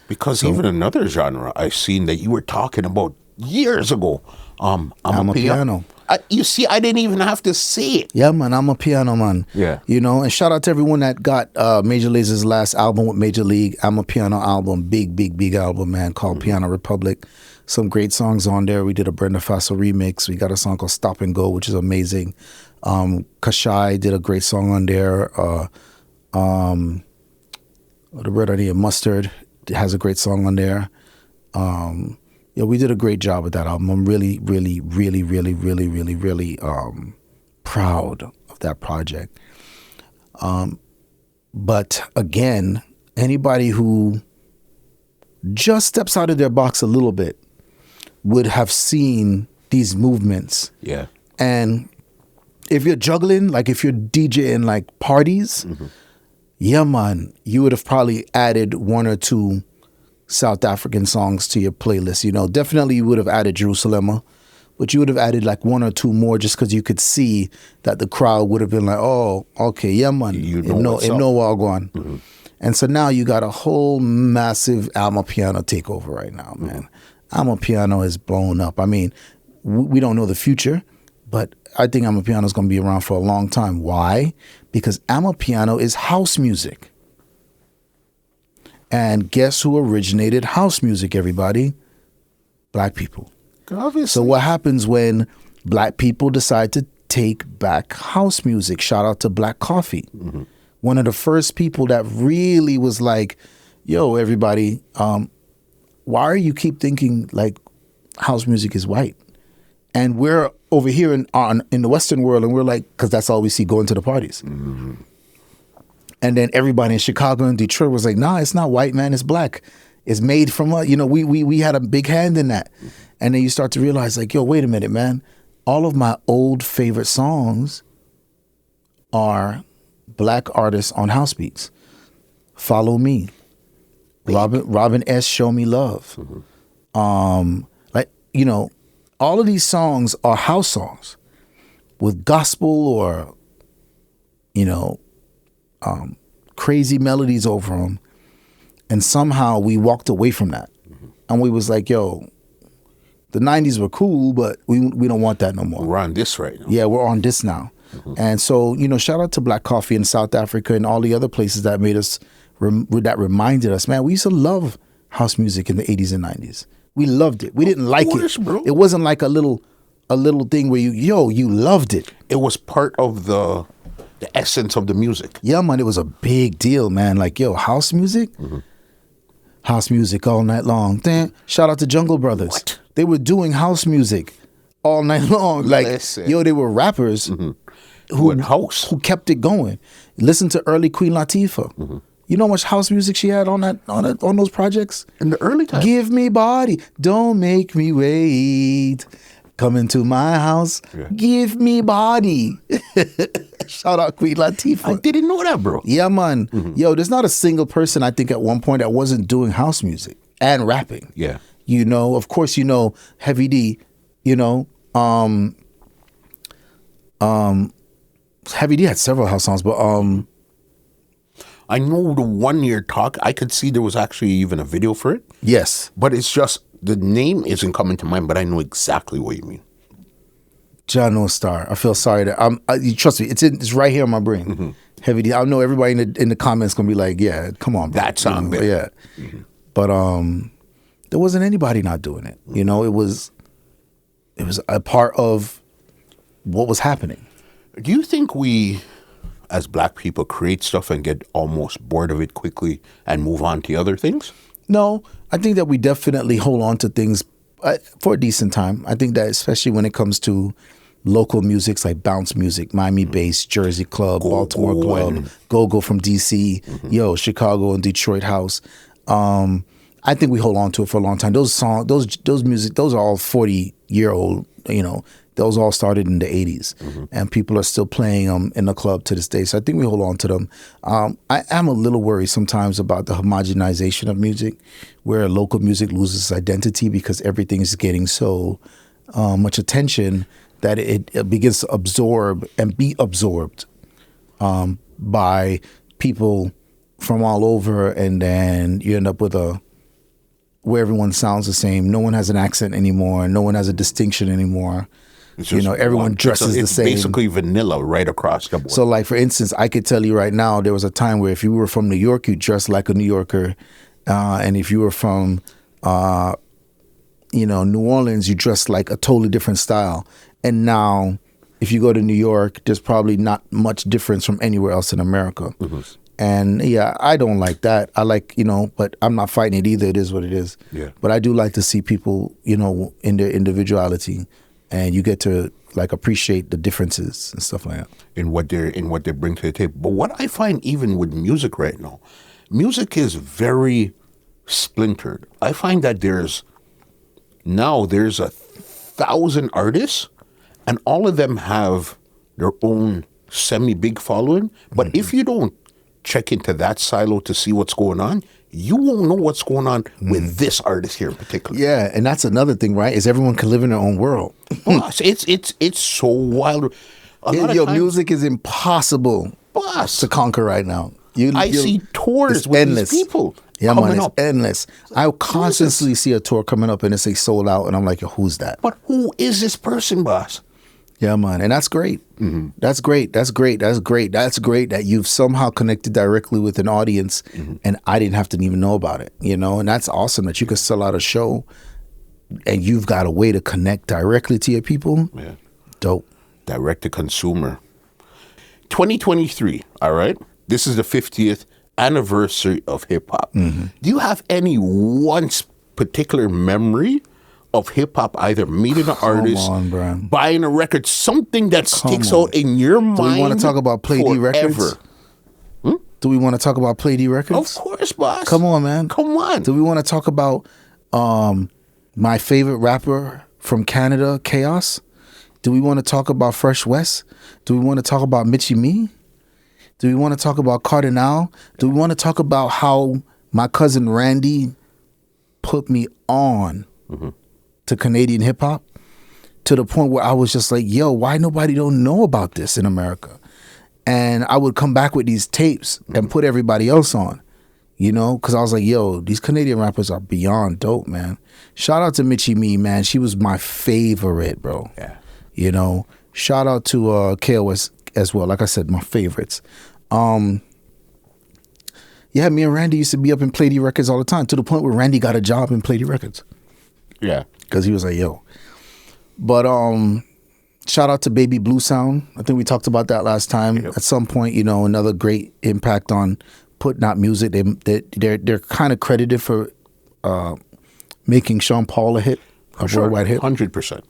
Because even another genre I've seen that you were talking about years ago, Amapiano. You see, I didn't even have to say it. Yeah, man, Amapiano, man. Yeah. You know, and shout out to everyone that got Major Laser's last album with Major League, Amapiano album, big album, man, called Piano Republic. Some great songs on there. We did a Brenda Faso remix. We got a song called Stop and Go, which is amazing. Kashai did a great song on there. The Red Onion Mustard has a great song on there. Yeah, we did a great job with that album. I'm really proud of that project. But again, anybody who just steps out of their box a little bit would have seen these movements. Yeah. And if you're juggling, like if you're DJing like parties, yeah, man, you would have probably added one or two South African songs to your playlist. You know, definitely you would have added Jerusalem, but you would have added like one or two more just because you could see that the crowd would have been like, oh, okay, yeah, man, you know all gone. Mm-hmm. And so now you got a whole massive Amapiano takeover right now, man. Amapiano is blown up. I mean, we don't know the future, but I think Amapiano is going to be around for a long time. Why? Because Amapiano is house music. And guess who originated house music, everybody? Black people. Obviously. So what happens when black people decide to take back house music? Shout out to Black Coffee. Mm-hmm. One of the first people that really was like, yo, everybody, why are you keep thinking like house music is white? And we're over here in the Western world, and we're like, because that's all we see going to the parties. Mm-hmm. And then everybody in Chicago and Detroit was like, nah, it's not white, man, it's black. It's made from, we had a big hand in that. And then you start to realize like, yo, wait a minute, man. All of my old favorite songs are black artists on house beats. Follow Me. Robin S. Show Me Love. Mm-hmm. All of these songs are house songs with gospel or, crazy melodies over them. And somehow we walked away from that. Mm-hmm. And we was like, yo, the 90s were cool, but we don't want that no more. We're on this right now. Yeah, we're on this now. Mm-hmm. And so, shout out to Black Coffee in South Africa and all the other places that made us, that reminded us, man, we used to love house music in the 80s and 90s. We loved it. We didn't like it. Bro. It wasn't like a little thing where you loved it. It was part of the essence of the music. Yeah, man, it was a big deal, man. Like, yo, house music? Mm-hmm. House music all night long. Damn, shout out to Jungle Brothers. What? They were doing house music all night long. Like, yo, they were rappers who kept it going. Listen to early Queen Latifah. Mm-hmm. You know how much house music she had on those projects? In the early time. Give me body, don't make me wait. Come into my house, give me body. Shout out Queen Latifah. I didn't know that, bro. Yeah, man. Mm-hmm. Yo, there's not a single person I think at one point that wasn't doing house music and rapping. Yeah. Of course, Heavy D, Heavy D had several house songs, but I know the 1 year talk, I could see there was actually even a video for it. Yes. But it's just, the name isn't coming to mind, but I know exactly what you mean. John Star. I feel sorry that you trust me, it's right here in my brain. Mm-hmm. Heavy D. I know everybody in the comments gonna be like, yeah, come on, bro. That song, yeah. Mm-hmm. But there wasn't anybody not doing it. It was a part of what was happening. Do you think as black people, create stuff and get almost bored of it quickly and move on to other things? No, I think that we definitely hold on to things for a decent time. I think that especially when it comes to local musics like bounce music, Miami bass, Jersey club, Baltimore club, go-go from DC, Chicago and Detroit house. I think we hold on to it for a long time. Those songs, those music, those are all 40-year-old, those all started in the 80s, and people are still playing them in the club to this day. So I think we hold on to them. I am a little worried sometimes about the homogenization of music, where local music loses its identity because everything is getting so much attention that it begins to absorb and be absorbed by people from all over, and then you end up with where everyone sounds the same. No one has an accent anymore. No one has a distinction anymore. Everyone dresses the same. It's basically vanilla right across the board. So, like, for instance, I could tell you right now, there was a time where if you were from New York, you dressed like a New Yorker. And if you were from, New Orleans, you dressed like a totally different style. And now, if you go to New York, there's probably not much difference from anywhere else in America. Mm-hmm. And I don't like that. I like, but I'm not fighting it either. It is what it is. Yeah. But I do like to see people, in their individuality, and you get to like appreciate the differences and stuff like that. In what they bring to the table. But what I find even with music right now, music is very splintered. I find that there's 1,000 artists, and all of them have their own semi-big following. But if you don't check into that silo to see what's going on, you won't know what's going on with this artist here in particular. Yeah, and that's another thing, right? Is everyone can live in their own world. Boss, it's so wild. Music is impossible to conquer right now. I see tours with endless. These people. Yeah, man, it's endless. I constantly see a tour coming up and it's sold out, and I'm like, who's that? But who is this person, boss? Yeah, man, and that's great. Mm-hmm. That's great. That's great. That's great. That's great that you've somehow connected directly with an audience, and I didn't have to even know about it, and that's awesome that you could sell out a show and you've got a way to connect directly to your people. Yeah. Dope. Direct to consumer. 2023, all right? This is the 50th anniversary of hip-hop. Mm-hmm. Do you have any one particular memory of hip-hop, either meeting an artist, buying a record, something that sticks out in your mind? Do we want to talk about Play D Records? Do we want to talk about Play D Records? Of course, boss. Come on, man. Come on. Do we want to talk about my favorite rapper from Canada, Chaos? Do we want to talk about Fresh West? Do we want to talk about Mitchie Me? Do we want to talk about Cardinal? Do we want to talk about how my cousin Randy put me on to Canadian hip hop, to the point where I was just like, yo, why nobody don't know about this in America? And I would come back with these tapes and put everybody else on, because I was like, yo, these Canadian rappers are beyond dope, man. Shout out to Mitchie Me, man. She was my favorite, bro. Yeah. Shout out to KOS as well. Like I said, my favorites. Me and Randy used to be up in Play D Records all the time, to the point where Randy got a job in Play D Records. Yeah. Because he was like, yo. But shout out to Baby Blue Sound. I think we talked about that last time. Yep. At some point, another great impact on putting out music. They're kind of credited for making Sean Paul a worldwide hit. 100%.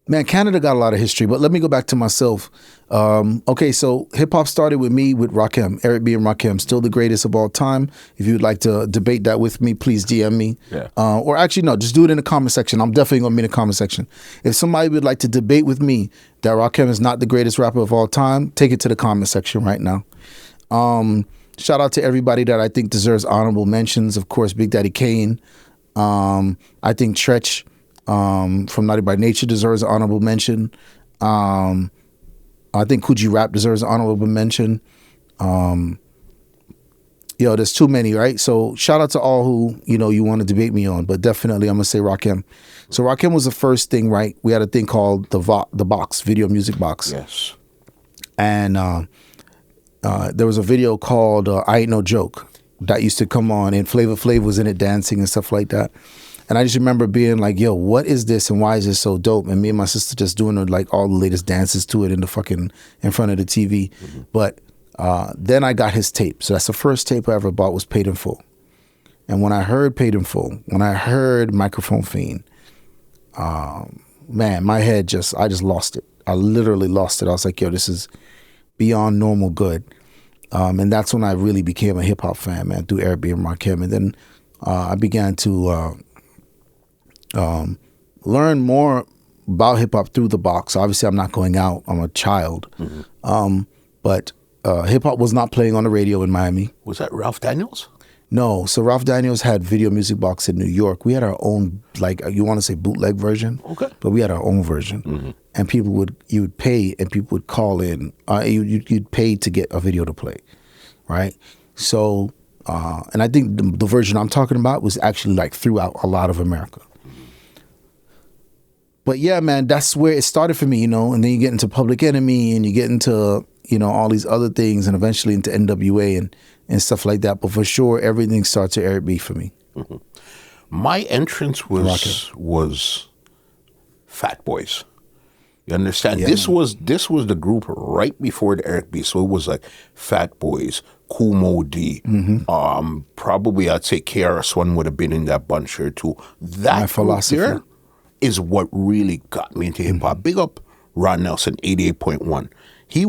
Man, Canada got a lot of history, but let me go back to myself. Okay, so hip-hop started with me with Rakim, Eric B. and Rakim, still the greatest of all time. If you'd like to debate that with me, please DM me. Yeah. Or actually, no, just do it in the comment section. I'm definitely going to be in the comment section. If somebody would like to debate with me that Rakim is not the greatest rapper of all time, take it to the comment section right now. Shout out to everybody that I think deserves honorable mentions. Of course, Big Daddy Kane. I think Treach from Naughty by Nature deserves an honorable mention. I think Coogee Rap deserves an honorable mention. There's too many, right? So shout out to all who, you want to debate me on, but definitely I'm going to say Rakim. So Rakim was the first thing, right? We had a thing called the box, video music box. Yes. And there was a video called I Ain't No Joke that used to come on, and Flavor Flav was in it dancing and stuff like that. And I just remember being like, yo, what is this and why is this so dope? And me and my sister just doing like all the latest dances to it in front of the TV. Mm-hmm. But then I got his tape. So that's the first tape I ever bought was Paid in Full. And when I heard Paid in Full, when I heard Microphone Fiend, man, my head I just lost it. I literally lost it. I was like, yo, this is beyond normal good. And that's when I really became a hip hop fan, man, through Eric B. and Rakim. And then I began to learn more about hip hop through the box. Obviously, I'm not going out. I'm a child. Mm-hmm. But hip hop was not playing on the radio in Miami. Was that Ralph Daniels? No. So Ralph Daniels had Video Music Box in New York. We had our own, like, you want to say bootleg version? Okay. But we had our own version. Mm-hmm. And you would pay and people would call in. You'd pay to get a video to play, right? So, and I think the version I'm talking about was actually like throughout a lot of America. But yeah, man, that's where it started for me, and then you get into Public Enemy and you get into, all these other things and eventually into NWA and stuff like that. But for sure, everything starts at Eric B for me. Mm-hmm. My entrance was Fat Boys. You understand? Yeah. This was the group right before the Eric B. So it was like Fat Boys, Kool Moe Dee. Mm-hmm. Probably I'd say KRS-One would have been in that bunch or two. That My philosophy there is what really got me into hip hop. Mm-hmm. Big up Ron Nelson, 88.1. He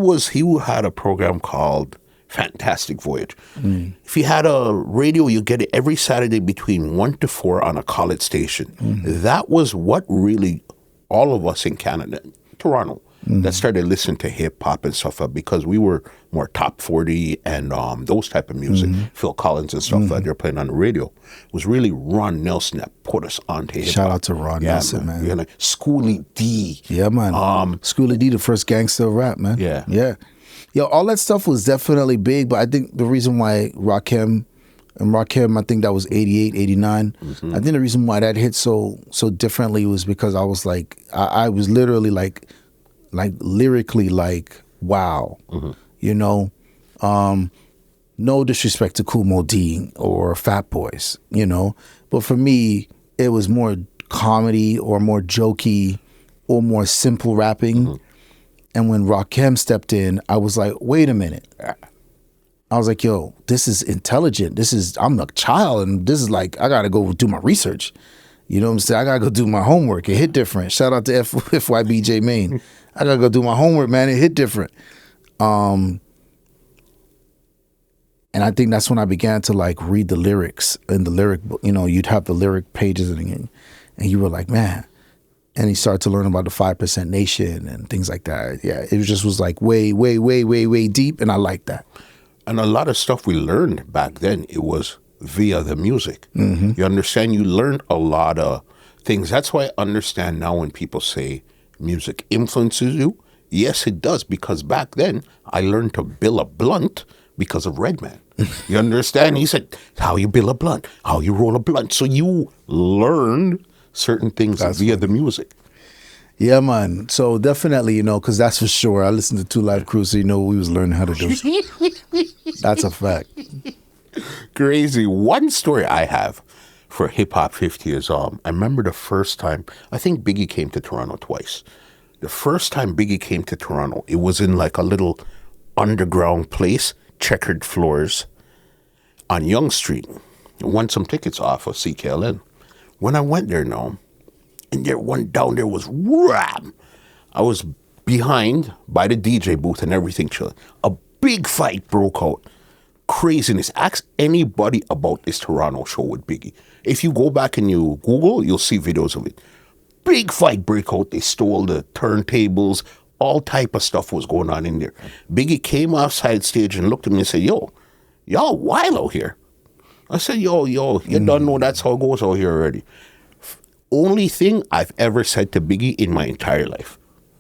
had a program called Fantastic Voyage. Mm. If you had a radio, you get it every Saturday between 1 to 4 on a college station. Mm. That was what really all of us in Canada, Toronto, that started listening to hip hop and stuff because we were more top 40 and those type of music, Phil Collins and stuff that they're playing on the radio. It was really Ron Nelson that put us onto hip hop. Shout out to Ron Nelson, man. Yeah, like Schoolie D. Yeah, man. Schoolie D, the first gangster of rap, man. Yeah. Yeah. Yo, all that stuff was definitely big, but I think the reason why Rakim, I think that was 88, 89. Mm-hmm. I think the reason why that hit so differently was because I was like, I was literally like lyrically like, wow. Mm-hmm. No disrespect to Kool Moe Dee or Fat Boys, but for me, it was more comedy or more jokey or more simple rapping. Mm-hmm. And when Rakim stepped in, I was like, wait a minute. I was like, yo, this is intelligent. I'm a child, and this is like, I got to go do my research. You know what I'm saying? I got to go do my homework. It hit different. Shout out to FYBJ Maine. I got to go do my homework, man. It hit different. And I think that's when I began to like read the lyrics in the lyric book. You'd have the lyric pages and you were like, man. And he started to learn about the 5% Nation and things like that. Yeah, it just was like way, way, way, way, way deep, and I liked that. And a lot of stuff we learned back then, it was via the music. Mm-hmm. You understand? You learned a lot of things. That's why I understand now when people say music influences you. Yes, it does, because back then I learned to bill a blunt because of Redman. You understand? He said, how you bill a blunt, how you roll a blunt. So you learned certain things via the music. Yeah, man. So definitely, because that's for sure. I listened to 2 Live Crew, so we was learning how to do it. That's a fact. Crazy. One story I have for Hip Hop 50 is, I remember the first time, I think Biggie came to Toronto twice. The first time Biggie came to Toronto, it was in like a little underground place, checkered floors on Yonge Street. I won some tickets off of CKLN. When I went there now, and there one down there was ram. I was behind by the DJ booth and everything chilling. A big fight broke out. Craziness. Ask anybody about this Toronto show with Biggie. If you go back and you Google, you'll see videos of it. Big fight break out. They stole the turntables. All type of stuff was going on in there. Biggie came off side stage and looked at me and said, yo, y'all wild out here. I said, yo, you don't know that's how it goes out here already. Only thing I've ever said to Biggie in my entire life.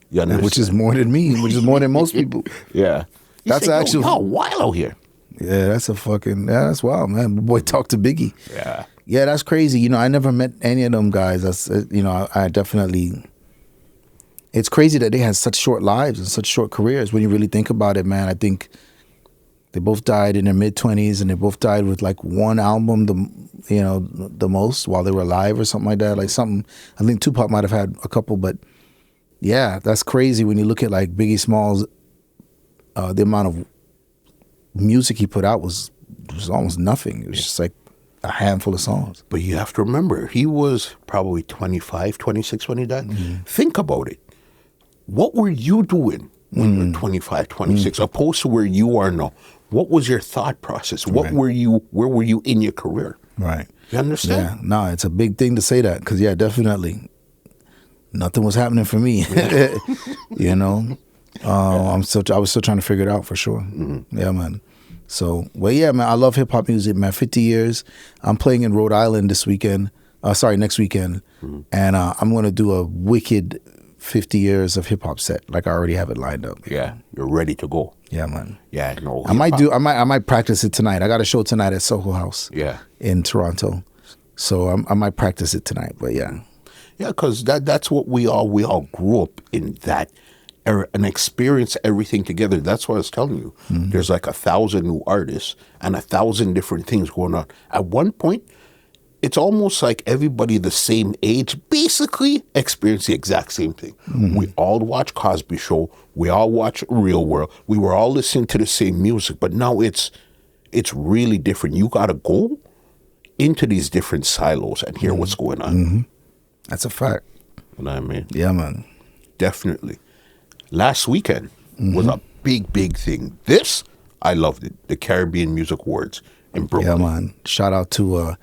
You understand? Which is more than me, which is more than most people. Yeah. That's actually... Y'all wild out here. Yeah, that's wild, man. My boy talked to Biggie. Yeah. Yeah, that's crazy. I never met any of them guys. That's, I definitely... It's crazy that they had such short lives and such short careers. When you really think about it, man, I think They both died in their mid-20s, and they both died with like one album, the most while they were alive or something like that. Like something, I think Tupac might have had a couple, but yeah, that's crazy when you look at like Biggie Smalls. The amount of music he put out was almost nothing. It was just like a handful of songs. But you have to remember, he was probably 25, 26 when he died. Mm-hmm. Think about it. What were you doing when you were 25, 26, opposed to where you are now? What was your thought process? Where were you in your career? Right. You understand? Yeah. No, it's a big thing to say that because, yeah, definitely. Nothing was happening for me. You know? I was still trying to figure it out for sure. Mm-hmm. Yeah, man. So, well, yeah, man, I love hip-hop music, man. 50 years. I'm playing in Rhode Island next weekend. Mm-hmm. And I'm going to do a wicked 50 years of hip-hop set. Like, I already have it lined up. Yeah, you're ready to go. Yeah, man. Yeah, no. I might practice it tonight. I got a show tonight at Soho House. Yeah. In Toronto. So I might practice it tonight, but yeah. Yeah, because that's what we all grew up in that era and experienced everything together. That's what I was telling you. Mm-hmm. There's like 1,000 new artists and 1,000 different things going on. At one point, it's almost like everybody the same age basically experienced the exact same thing. Mm-hmm. We all watch Cosby Show. We all watch Real World. We were all listening to the same music, but now it's really different. You got to go into these different silos and hear what's going on. Mm-hmm. That's a fact. You know what I mean? Yeah, man. Definitely. Last weekend was a big thing. This, I loved it. The Caribbean Music Awards in Brooklyn. Yeah, man. Shout out to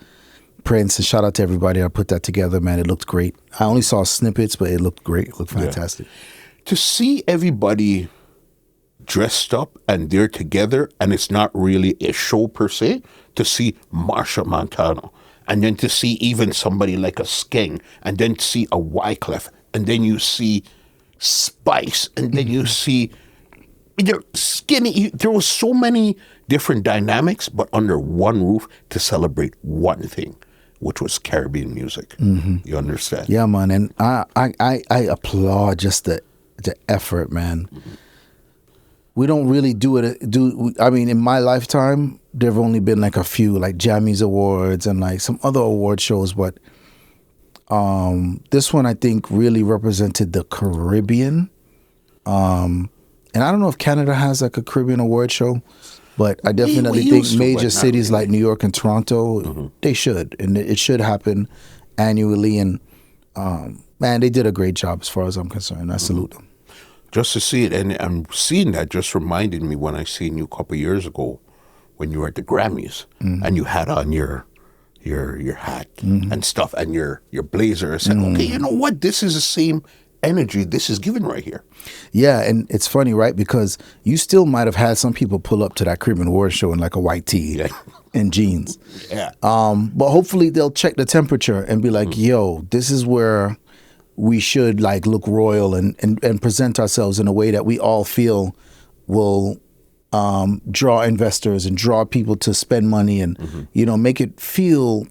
Prince and shout out to everybody that put that together, man. It looked great. I only saw snippets, but it looked great. It looked fantastic. Yeah. To see everybody dressed up and they're together and it's not really a show per se, to see Marsha Montano and then to see even somebody like a Skeng and then to see a Wyclef and then you see Spice and then you see they're skinny. There was so many different dynamics, but under one roof to celebrate one thing, which was Caribbean music. Mm-hmm. You understand? Yeah, man. And I applaud just the effort, man. Mm-hmm. We don't really I mean, in my lifetime, there have only been like a few, like Jammys Awards and like some other award shows, but this one I think really represented the Caribbean. And I don't know if Canada has like a Caribbean award show, but I definitely think major cities like New York and Toronto, they should. And it should happen annually. And man, they did a great job as far as I'm concerned. I salute them. Just to see it, and I'm seeing that just reminded me when I seen you a couple of years ago when you were at the Grammys and you had on your hat and stuff and your blazer. I said, okay, you know what? This is the same energy this is given right here. Yeah, and it's funny, right? Because you still might have had some people pull up to that Caribbean Award show in like a white tee and jeans. Yeah. But hopefully they'll check the temperature and be like, yo, this is where we should like look royal and present ourselves in a way that we all feel will draw investors and draw people to spend money and, you know, make it feel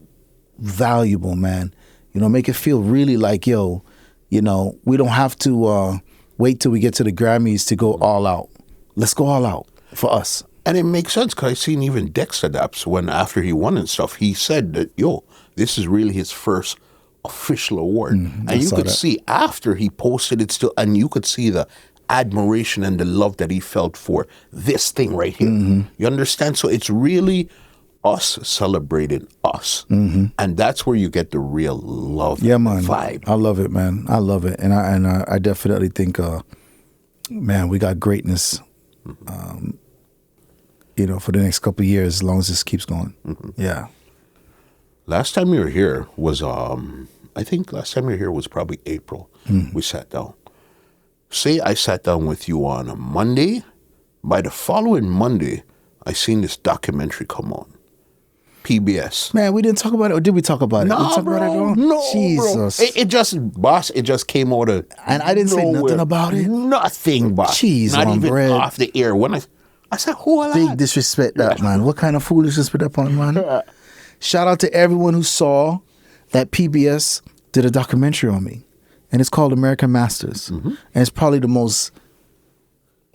valuable, man. You know, make it feel really like, yo, you know, we don't have to wait till we get to the Grammys to go all out. Let's go all out for us. And it makes sense because I seen even Dexter Daps when after he won and stuff, he said that, yo, this is really his first official award. And you could see after he posted it still, and you could see the admiration and the love that he felt for this thing right here. You understand? So it's really us celebrating us. And that's where you get the real love vibe. I love it, man. I love it. And I definitely think, man, we got greatness, you know, for the next couple of years, as long as this keeps going. Yeah. Last time you were here was, I think last time you were here was probably April. We sat down. Say I sat down with you on a Monday. By the following Monday, I seen this documentary come on. PBS. Man, we didn't talk about it. Or did we talk about it? No, we talk bro. About it, bro? No, Jesus. Bro. It just came out of and I didn't say nothing about it. Nothing, boss. Cheese Not on even bread. Off the air. When I said, who are Big that? disrespect that, man. What kind of foolishness put up on, man? Shout out to everyone who saw that PBS did a documentary on me. And it's called American Masters. And it's probably the most,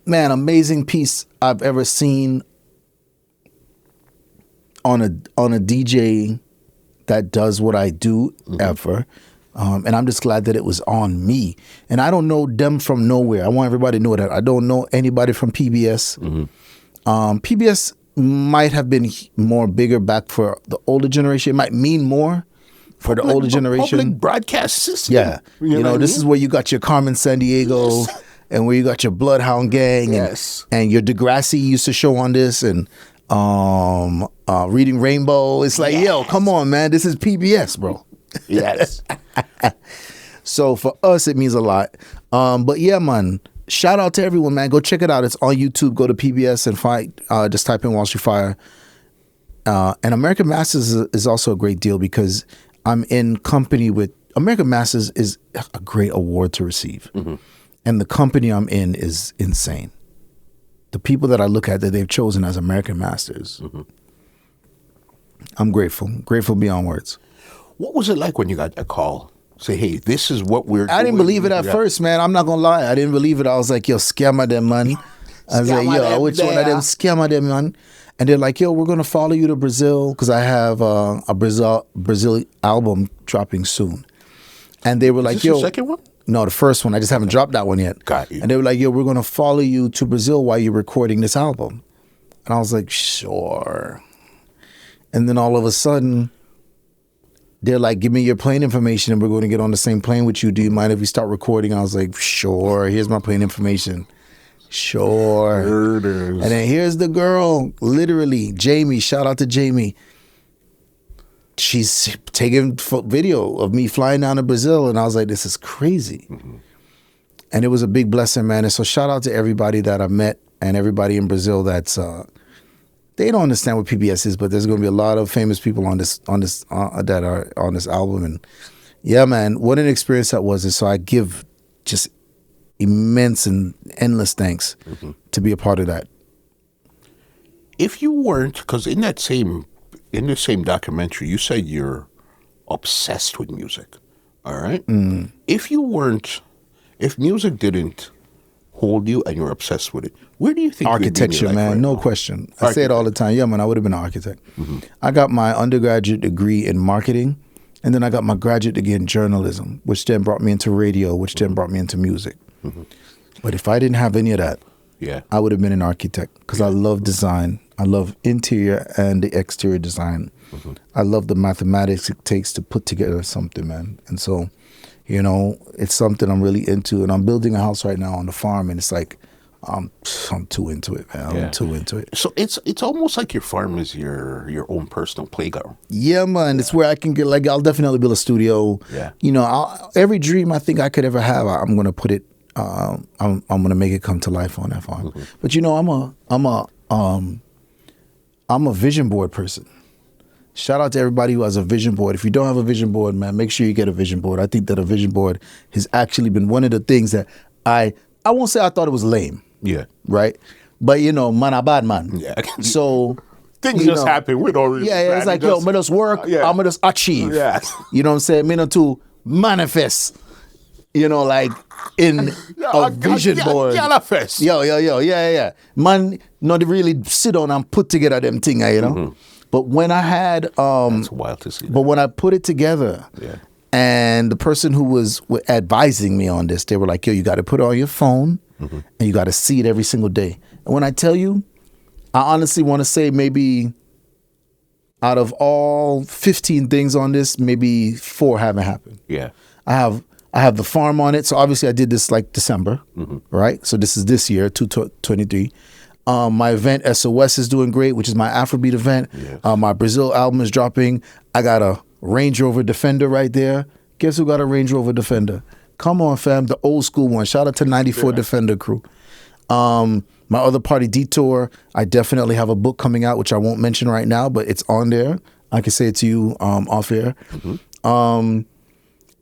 man, amazing piece I've ever seen on a DJ that does what I do ever. And I'm just glad that it was on me. And I don't know them from nowhere. I want everybody to know that. I don't know anybody from PBS. PBS might have been more bigger back for the older generation. It might mean more for the older generation. Public broadcast system. Yeah. You know, this is where you got your Carmen Sandiego and where you got your Bloodhound Gang and your Degrassi used to show on this and Reading Rainbow. It's like, yo, come on, man. This is PBS, bro. Yes. So for us, it means a lot. But yeah, man, shout out to everyone, man. Go check it out. It's on YouTube. Go to PBS and find, just type in Wall Street Fire. And American Masters is also a great deal because I'm in company with, American Masters is a great award to receive. And the company I'm in is insane. The people that I look at that they've chosen as American Masters, I'm grateful beyond words. What was it like when you got a call? Say, hey, this is what we're doing. I didn't believe it at first, man. I'm not going to lie. I didn't believe it. I was like, yo, scammer them, man. I was like, yo, which one of them scammer them, man? And they're like, yo, we're going to follow you to Brazil because I have a Brazil album dropping soon. And they were like, is this yo. the second one? No, the first one. I just haven't dropped that one yet. Got you. And they were like, yo, we're going to follow you to Brazil while you're recording this album. And I was like, sure. And then all of a sudden, they're like, give me your plane information and we're going to get on the same plane with you. Do you mind if we start recording? I was like, sure. Here's my plane information. Sure. Murders. And then here's the girl, literally, Jamie. Shout out to Jamie. She's taking video of me flying down to Brazil. And I was like, this is crazy. And it was a big blessing, man. And so shout out to everybody that I met and everybody in Brazil that's... they don't understand what PBS is, but there's going to be a lot of famous people on this that are on this album, and yeah, man, what an experience that was. And so I give just immense and endless thanks to be a part of that. If you weren't, because in the same documentary, you said you're obsessed with music. All right. If music didn't hold you and you're obsessed with it, where do you think architecture, man? Right no now? question. I say it all the time. Yeah, man, I would have been an architect. I got my undergraduate degree in marketing, and then I got my graduate degree in journalism, which then brought me into radio, which then brought me into music. But if I didn't have any of that, I would have been an architect because I love design. I love interior and the exterior design. I love the mathematics it takes to put together something, man. And so, you know, it's something I'm really into. And I'm building a house right now on the farm, and it's like, I'm too into it, man. I'm too into it. So it's almost like your farm is your own personal playground. Yeah, man. It's where I can get, like, I'll definitely build a studio. Yeah. You know, every dream I think I could ever have, I'm going to put it, I'm going to make it come to life on that farm. But, you know, I'm a vision board person. Shout out to everybody who has a vision board. If you don't have a vision board, man, make sure you get a vision board. I think that a vision board has actually been one of the things that I won't say I thought it was lame. Yeah. Right? But, you know, man, a bad man. Yeah. So things just happen. We don't really. Yeah, it's like, yo, I'm going to just work. I'm going to just achieve. Yeah. You know what I'm saying? Me not to manifest. You know, like in a vision board. Manifest. Yo, yeah. Man, not really sit down and put together them thing, you know? But when I had, that's wild to see. But when I put it together, and the person who was advising me on this, they were like, "Yo, you got to put it on your phone, and you got to see it every single day." And when I tell you, I honestly want to say maybe out of all 15 things on this, maybe 4 haven't happened. Yeah, I have the farm on it, so obviously I did this like December, right? So this is this year, 2023. My event SOS is doing great, which is my Afrobeat event. Yes. My Brazil album is dropping. I got a Range Rover Defender right there. Guess who got a Range Rover Defender? Come on, fam, the old school one. Shout out to 94 Defender crew. My other party, Detour, I definitely have a book coming out, which I won't mention right now, but it's on there. I can say it to you off air.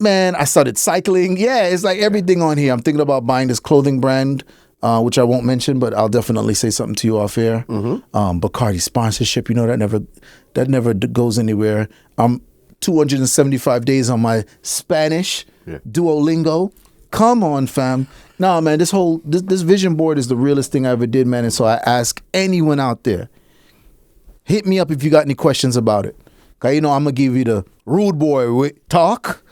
Man, I started cycling. Yeah, it's like everything on here. I'm thinking about buying this clothing brand, which I won't mention, but I'll definitely say something to you off air. Bacardi sponsorship, you know, that never goes anywhere. I'm 275 days on my Spanish Duolingo. Come on, fam. No, man, this vision board is the realest thing I ever did, man. And so I ask anyone out there, Hit me up if you got any questions about it. Cause I'm gonna give you the rude boy talk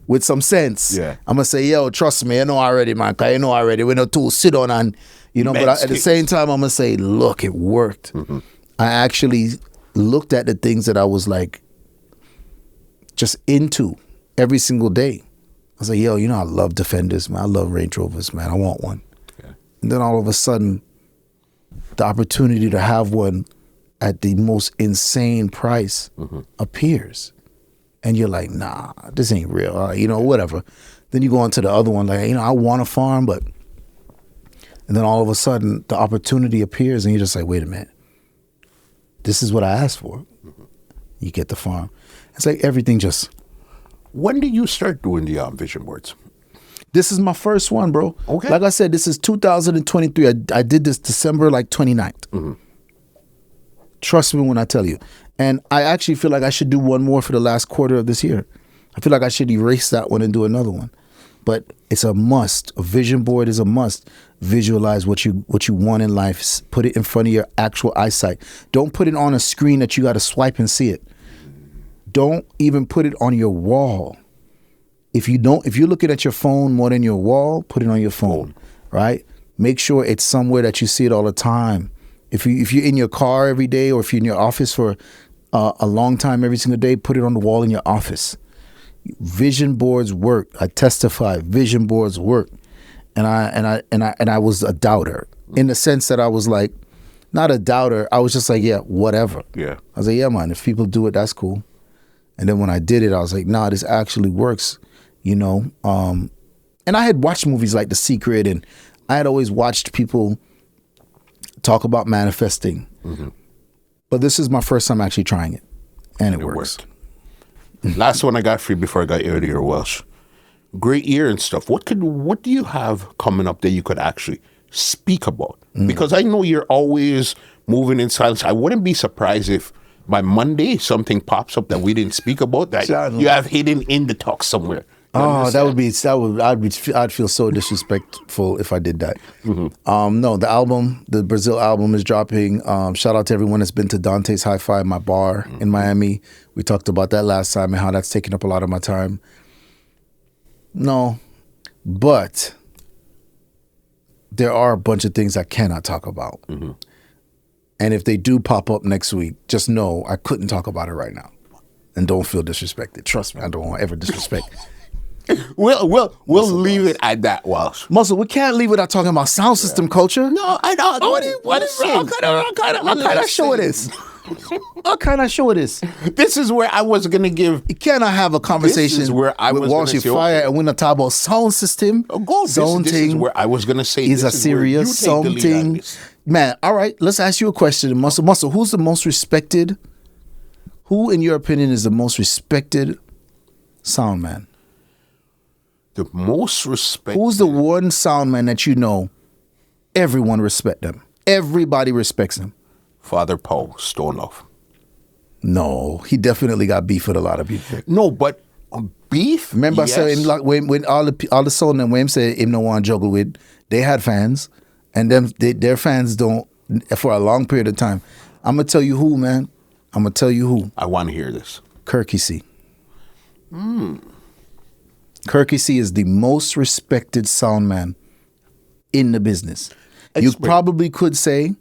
with some sense. Yeah. I'm gonna say, yo, trust me, I know already, man. Cause I know already. We're not too sit on and but at the same time, I'm gonna say, look, it worked. Mm-hmm. I actually looked at the things that I was like just into every single day. I was like, yo, I love Defenders, man. I love Range Rovers, man. I want one. Yeah. And then all of a sudden, the opportunity to have one at the most insane price appears. And you're like, nah, this ain't real. Whatever. Then you go on to the other one, like, I want a farm, but... And then all of a sudden, the opportunity appears, and you're just like, wait a minute. This is what I asked for. Mm-hmm. You get the farm. It's like everything just... When did you start doing the vision boards? This is my first one, bro. Okay. Like I said, this is 2023. I did this December 29th. Mm-hmm. Trust me when I tell you. And I actually feel like I should do one more for the last quarter of this year. I feel like I should erase that one and do another one. But it's a must. A vision board is a must. Visualize what you want in life. Put it in front of your actual eyesight. Don't put it on a screen that you got to swipe and see it. Don't even put it on your wall. If you're looking at your phone more than your wall, put it on your phone, right? Make sure it's somewhere that you see it all the time. If you're in your car every day, or if you're in your office for a long time every single day, put it on the wall in your office. Vision boards work. I testify. Vision boards work. And I was a doubter in the sense that I was like, not a doubter. I was just like, yeah, whatever. Yeah. I was like, yeah, man, if people do it, that's cool. And then when I did it, I was like, nah, this actually works, And I had watched movies like The Secret, and I had always watched people talk about manifesting. Mm-hmm. But this is my first time actually trying it, and it works. Last one I got for you before I got you out of your Welsh. Great year and stuff. What do you have coming up that you could actually speak about? Because I know you're always moving in silence. I wouldn't be surprised if by Monday something pops up that we didn't speak about that you have hidden in the talk somewhere. I'd feel so disrespectful if I did that. Mm-hmm. No, the Brazil album is dropping. Shout out to everyone that's been to Dante's Hi-Fi, my bar in Miami. We talked about that last time and how that's taken up a lot of my time. No, but there are a bunch of things I cannot talk about. Mm-hmm. And if they do pop up next week, just know I couldn't talk about it right now. And don't feel disrespected. Trust me, I don't want to ever disrespect. We'll leave it at that, Welsh. Muscle, we can't leave without talking about sound system culture. No, I don't. What kind of show it is? What kind of show it is? This is where I was going to give... You cannot have a conversation with Walshy Fire and we're not talking about sound system. This is where I was going to say... Is a serious something. Man, all right, let's ask you a question. Muscle, who's the most respected... Who, in your opinion, is the most respected sound man? The most respected? Who's the one sound man that you know everyone respect them? Everybody respects him. Father Paul Stonelove. No, he definitely got beef with a lot of people. No, but beef? Remember yes. I said when all the sound and when said him no one juggle with, they had fans, and their fans don't for a long period of time. I'm gonna tell you who, man. I'm going to tell you who. I want to hear this. Kirky C. Kirky C is the most respected sound man in the business. You probably could say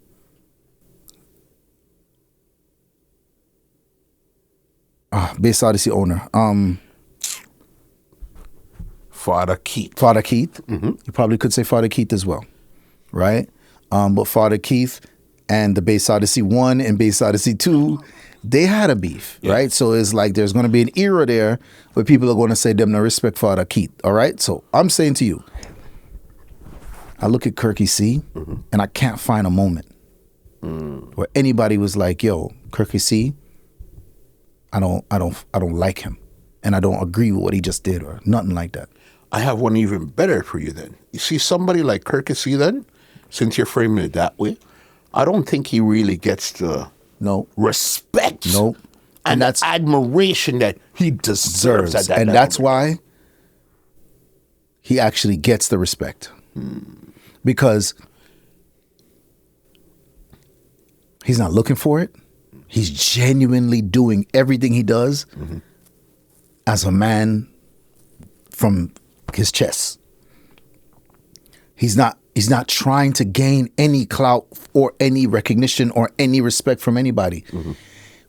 Bass Odyssey owner. Father Keith. Mm-hmm. You probably could say Father Keith as well. Right? But Father Keith and the Bass Odyssey 1 and Bass Odyssey 2, they had a beef, right? So it's like there's going to be an era there where people are going to say them no respect Father Keith, all right? So I'm saying to you, I look at Kirky C, and I can't find a moment where anybody was like, yo, Kirky C, I don't like him, and I don't agree with what he just did or nothing like that. I have one even better for you then. You see somebody like Kirky C then, since you're framing it that way, I don't think he really gets the respect and that's admiration that he deserves at that and level. That's why he actually gets the respect. Because He's not looking for it. He's genuinely doing everything he does as a man from his chest. He's not trying to gain any clout or any recognition or any respect from anybody.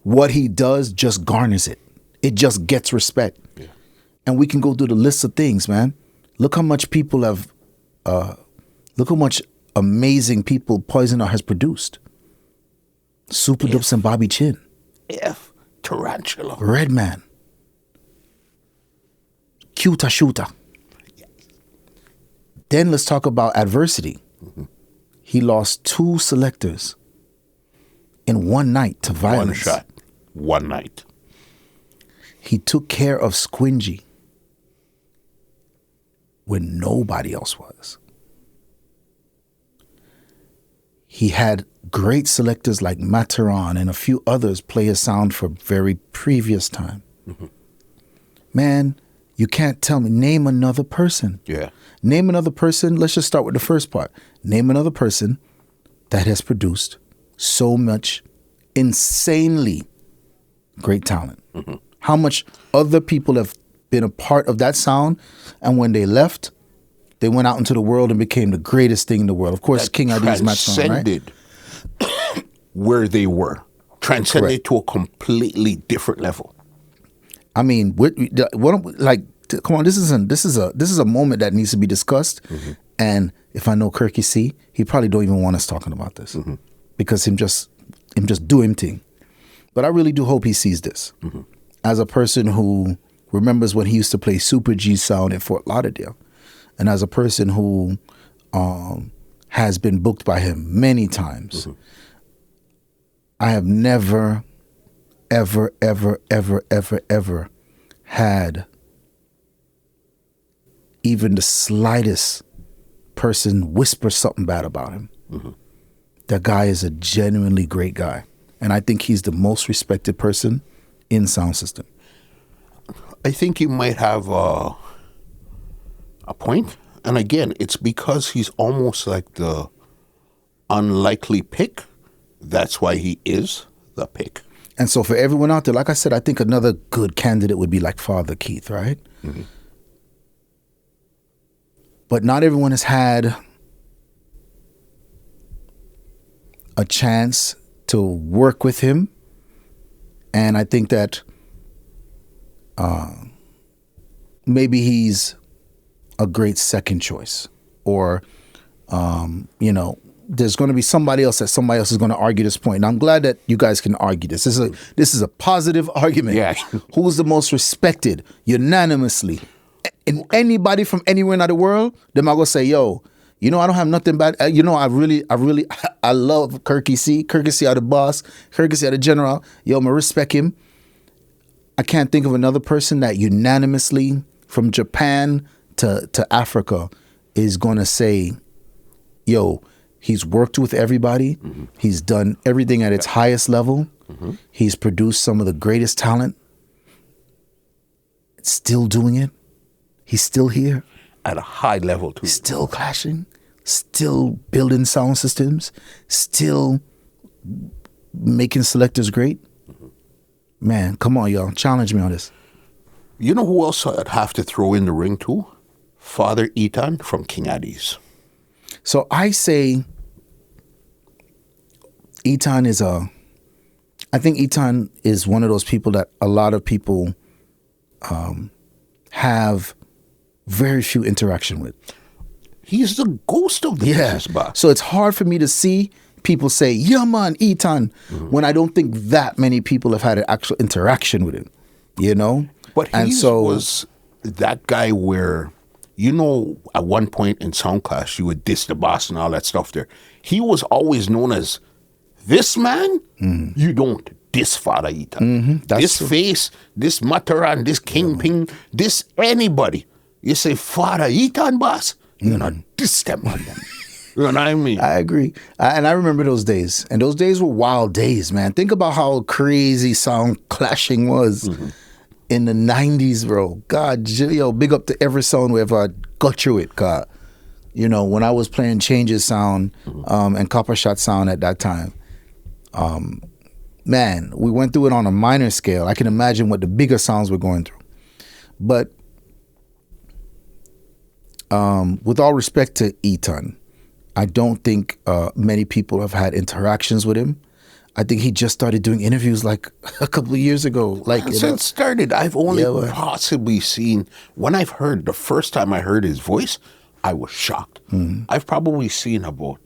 What he does just garners it. It just gets respect. Yeah. And we can go through the list of things, man. Look how much people have, look how much amazing people Poison has produced. Super Dupes and Bobby Chin. Tarantula. Redman. Cuta Shooter. Yes. Then let's talk about adversity. He lost 2 selectors in one night to violence. One shot. One night. He took care of Squingy when nobody else was. He had great selectors like Mataran and a few others play his sound for very previous time. Man, you can't tell me. Name another person. Yeah. Name another person. Let's just start with the first part. Name another person that has produced so much insanely great talent. How much other people have been a part of that sound, and when they left, they went out into the world and became the greatest thing in the world. Of course, that King Addies Matson, right? Where they were. Transcended to a completely different level. I mean, come on, this is a moment that needs to be discussed. And if I know Kirky C, he probably don't even want us talking about this because him just do him thing. But I really do hope he sees this as a person who remembers when he used to play Super G sound in Fort Lauderdale, and as a person who has been booked by him many times. I have never, ever, ever, ever, ever, ever had even the slightest person whisper something bad about him. That guy is a genuinely great guy. And I think he's the most respected person in sound system. I think you might have a point. And again, it's because he's almost like the unlikely pick. That's why he is the pick. And so for everyone out there, like I said, I think another good candidate would be like Father Keith, right? But not everyone has had a chance to work with him. And I think that maybe he's a great second choice. Or, there's going to be somebody else that somebody else is going to argue this point. And I'm glad that you guys can argue this. This is a positive argument. Yeah. Who's the most respected unanimously? And anybody from anywhere in the world, they're going to say, yo, I don't have nothing bad. I love Kirky C. Kirky C are the boss. Kirky C are the general. Yo, I respect him. I can't think of another person that unanimously from Japan to Africa is going to say, yo, he's worked with everybody. He's done everything at its highest level. He's produced some of the greatest talent. Still doing it. He's still here. At a high level, too. Still clashing. Still building sound systems. Still making selectors great. Man, come on, y'all. Challenge me on this. You know who else I'd have to throw in the ring, too? Father Etan from King Addies. So I say Etan I think Etan is one of those people that a lot of people have very few interaction with. He's the ghost of the business box. So it's hard for me to see people say, yeah, man, Etan, when I don't think that many people have had an actual interaction with him, But he was that guy where, at one point in Sound Clash, you would diss the boss and all that stuff there. He was always known as, this man, you don't diss Father Etan. This face, this Mataran, this Kingpin, this anybody. You say, Father Etan, boss, you're not diss them on them. You know what I mean? I agree. And I remember those days. And those days were wild days, man. Think about how crazy sound clashing was in the 90s, bro. God, big up to every sound who ever got through it, God. When I was playing Changes sound and Copper Shot sound at that time, Man, we went through it on a minor scale. I can imagine what the bigger sounds were going through. But with all respect to Eton, I don't think many people have had interactions with him. I think he just started doing interviews like a couple of years ago. Like since it started, I've only possibly seen, when I've heard, the first time I heard his voice, I was shocked. Mm-hmm. I've probably seen about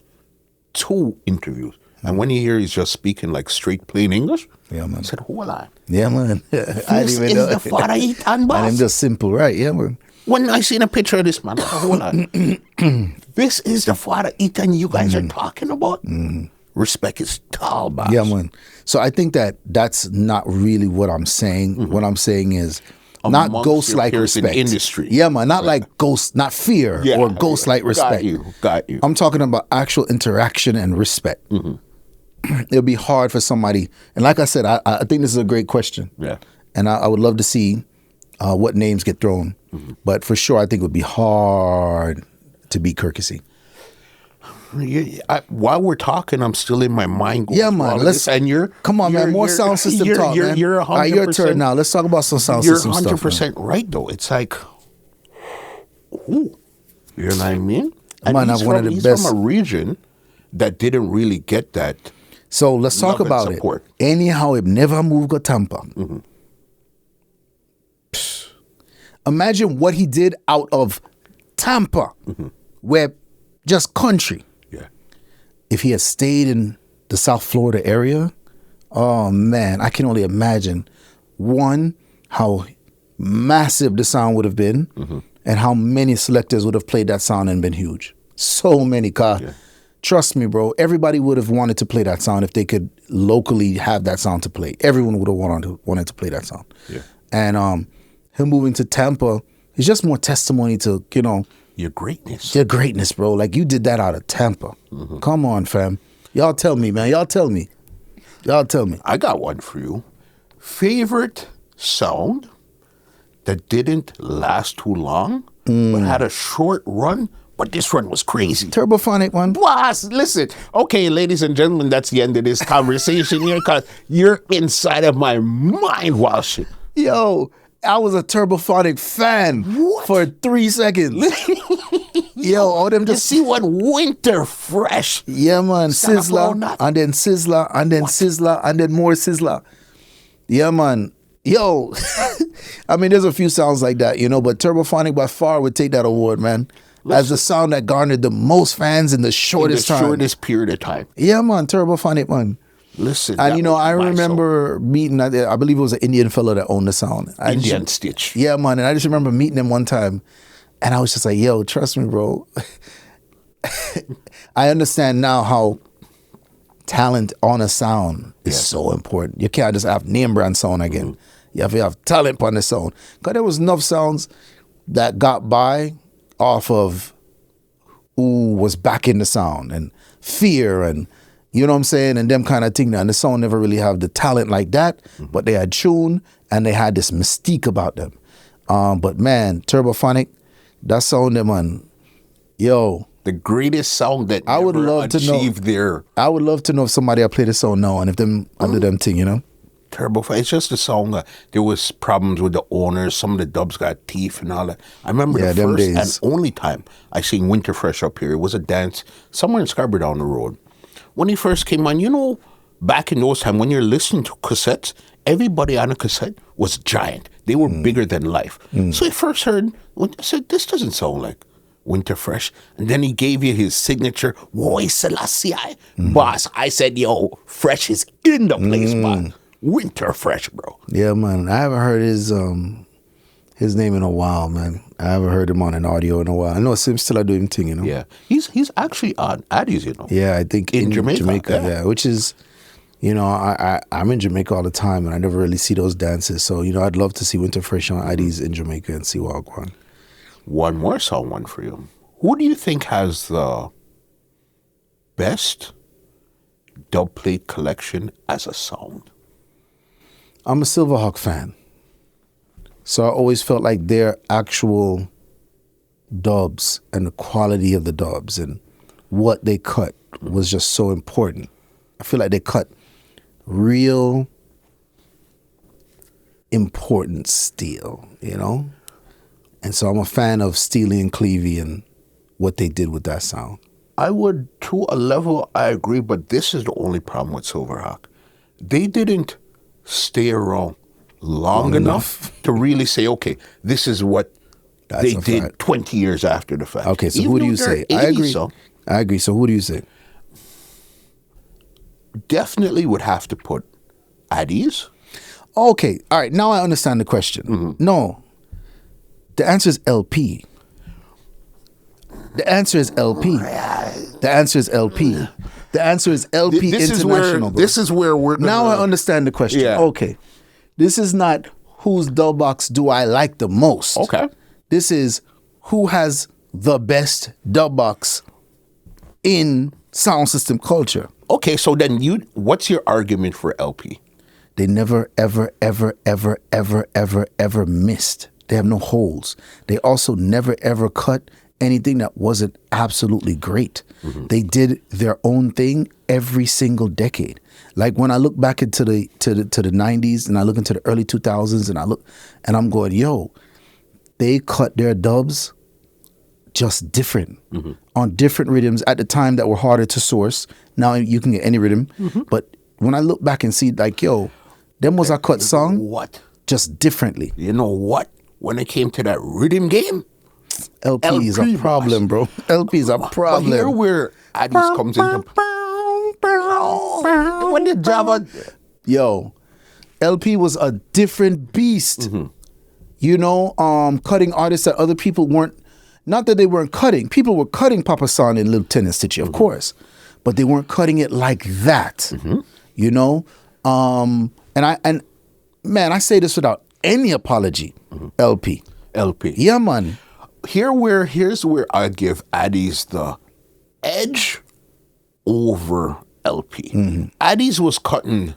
2 interviews. And when you hear he's just speaking like straight plain English, I said, hold on. Yeah, man. I didn't even know. This is the Father Eton, boss. I'm just simple, right? Yeah, man. When I seen a picture of this man, I said, hold on. This is the Father Eton you guys are talking about? Mm-hmm. Respect is tall, boss. Yeah, man. So I think that's not really what I'm saying. Mm-hmm. What I'm saying is not ghost-like respect. Industry. Yeah, man. Not like ghost, not fear or ghost-like respect. Got you. I'm talking about actual interaction and respect. Mm-hmm. It'll be hard for somebody. And like I said, I think this is a great question. Yeah. And I would love to see what names get thrown. Mm-hmm. But for sure, I think it would be hard to beat Kirkesy. While we're talking, I'm still in my mind. Yeah, man. Come on, man. More sound system talk, man. You're 100%. All right, your turn now. Let's talk about some sound system stuff. You're 100% right, though. It's like, ooh, you know what I mean? And he's from a region that didn't really get that. So let's talk about it. Anyhow, it never moved to Tampa. Mm-hmm. Imagine what he did out of Tampa, where just country. Yeah. If he had stayed in the South Florida area, oh man, I can only imagine, one, how massive the sound would have been, and how many selectors would have played that sound and been huge. So many cars. Yeah. Trust me, bro. Everybody would have wanted to play that sound if they could locally have that sound to play. Everyone would have wanted to play that sound. Yeah. And him moving to Tampa is just more testimony to, your greatness. Your greatness, bro. Like, you did that out of Tampa. Mm-hmm. Come on, fam. Y'all tell me, man. Y'all tell me. I got one for you. Favorite sound that didn't last too long, but had a short run, but this one was crazy. Turbophonic one. Boss, listen. Okay, ladies and gentlemen, that's the end of this conversation here, because you're inside of my mind, Walsh. Yo, I was a Turbophonic fan for 3 seconds. Yo, all them just... You see what? Winter Fresh. Yeah, man. Sizzler, and then Sizzler, and then Sizzler, and then more Sizzler. Yeah, man. Yo, I mean, there's a few sounds like that, but Turbophonic by far would take that award, man. As the sound that garnered the most fans in the shortest time. Shortest period of time. Yeah, man. Turbophonic, man. Listen. And, I remember meeting, I believe it was an Indian fellow that owned the sound. Indian Stitch. Yeah, man. And I just remember meeting him one time. And I was just like, yo, trust me, bro. I understand now how talent on a sound is so important. You can't just have name brand sound again. You have to have talent on the sound. Because there was enough sounds that got by off of who was backing the sound and fear and, you know what I'm saying, and them kind of thing. And the sound never really have the talent like that, but they had tune and they had this mystique about them. But man, Turbophonic, that sound, man, yo. The greatest sound that I would love to know. I would love to know if somebody I play the song now and if them under them thing, Turbophonic. It's just a song. There was problems with the owners. Some of the dubs got teeth and all that. I remember the first days. And only time I seen Winter Fresh up here. It was a dance somewhere in Scarborough down the road. When he first came on, back in those times when you're listening to cassettes, everybody on a cassette was giant. They were bigger than life. So I first heard, I said, this doesn't sound like Winter Fresh. And then he gave you his signature, Woy Selassie. Boss, I said, yo, Fresh is in the place, boss. Winter Fresh, bro. Yeah, man. I haven't heard his name in a while, man. I haven't heard him on an audio in a while. I know Sim still are doing thing, Yeah. He's actually on Addies, Yeah, I think in Jamaica, which is, I'm in Jamaica all the time and I never really see those dances. So, I'd love to see Winter Fresh on Addies in Jamaica and see what I'll go on. One more song for you. Who do you think has the best dubplate collection as a sound? I'm a Silverhawk fan. So I always felt like their actual dubs and the quality of the dubs and what they cut was just so important. I feel like they cut real important steel, you know? And so I'm a fan of Steely and Clevie and what they did with that sound. I would, to a level, I agree, but this is the only problem with Silverhawk. They didn't stay around long enough to really say, okay, this is what they did 20 years after the fact. Okay, so who do you say? I agree. I agree. So who do you say? Definitely would have to put Addies. Okay, all right. Now I understand the question. Mm-hmm. No, the answer is LP. The answer is LP. The answer is LP. The answer is LP this International. This is where we're gonna... Now I understand the question. Yeah. Okay. This is not whose dub box do I like the most. Okay. This is who has the best dub box in sound system culture. Okay, so then what's your argument for LP? They never, ever, ever, ever, ever, ever, ever missed. They have no holes. They also never, ever cut anything that wasn't absolutely great. Mm-hmm. They did their own thing every single decade. Like when I look back into the 90s and I look into the early 2000s and I'm going, yo, they cut their dubs just different on different rhythms at the time that were harder to source. Now you can get any rhythm, but when I look back and see like, yo, them was a cut song, what? Just differently. You know what? When it came to that rhythm game, LP is a problem, bro. LP is a problem. But here where Addies comes into... when the Java... Yo, LP was a different beast. Mm-hmm. You know, cutting artists that other people weren't... Not that they weren't cutting. People were cutting Papa San and Lieutenant Stitchie, of course. But they weren't cutting it like that. You know? And man, I say this without any apology. LP. Yeah, man. Here's where I give Addies the edge over LP. Addies was cutting.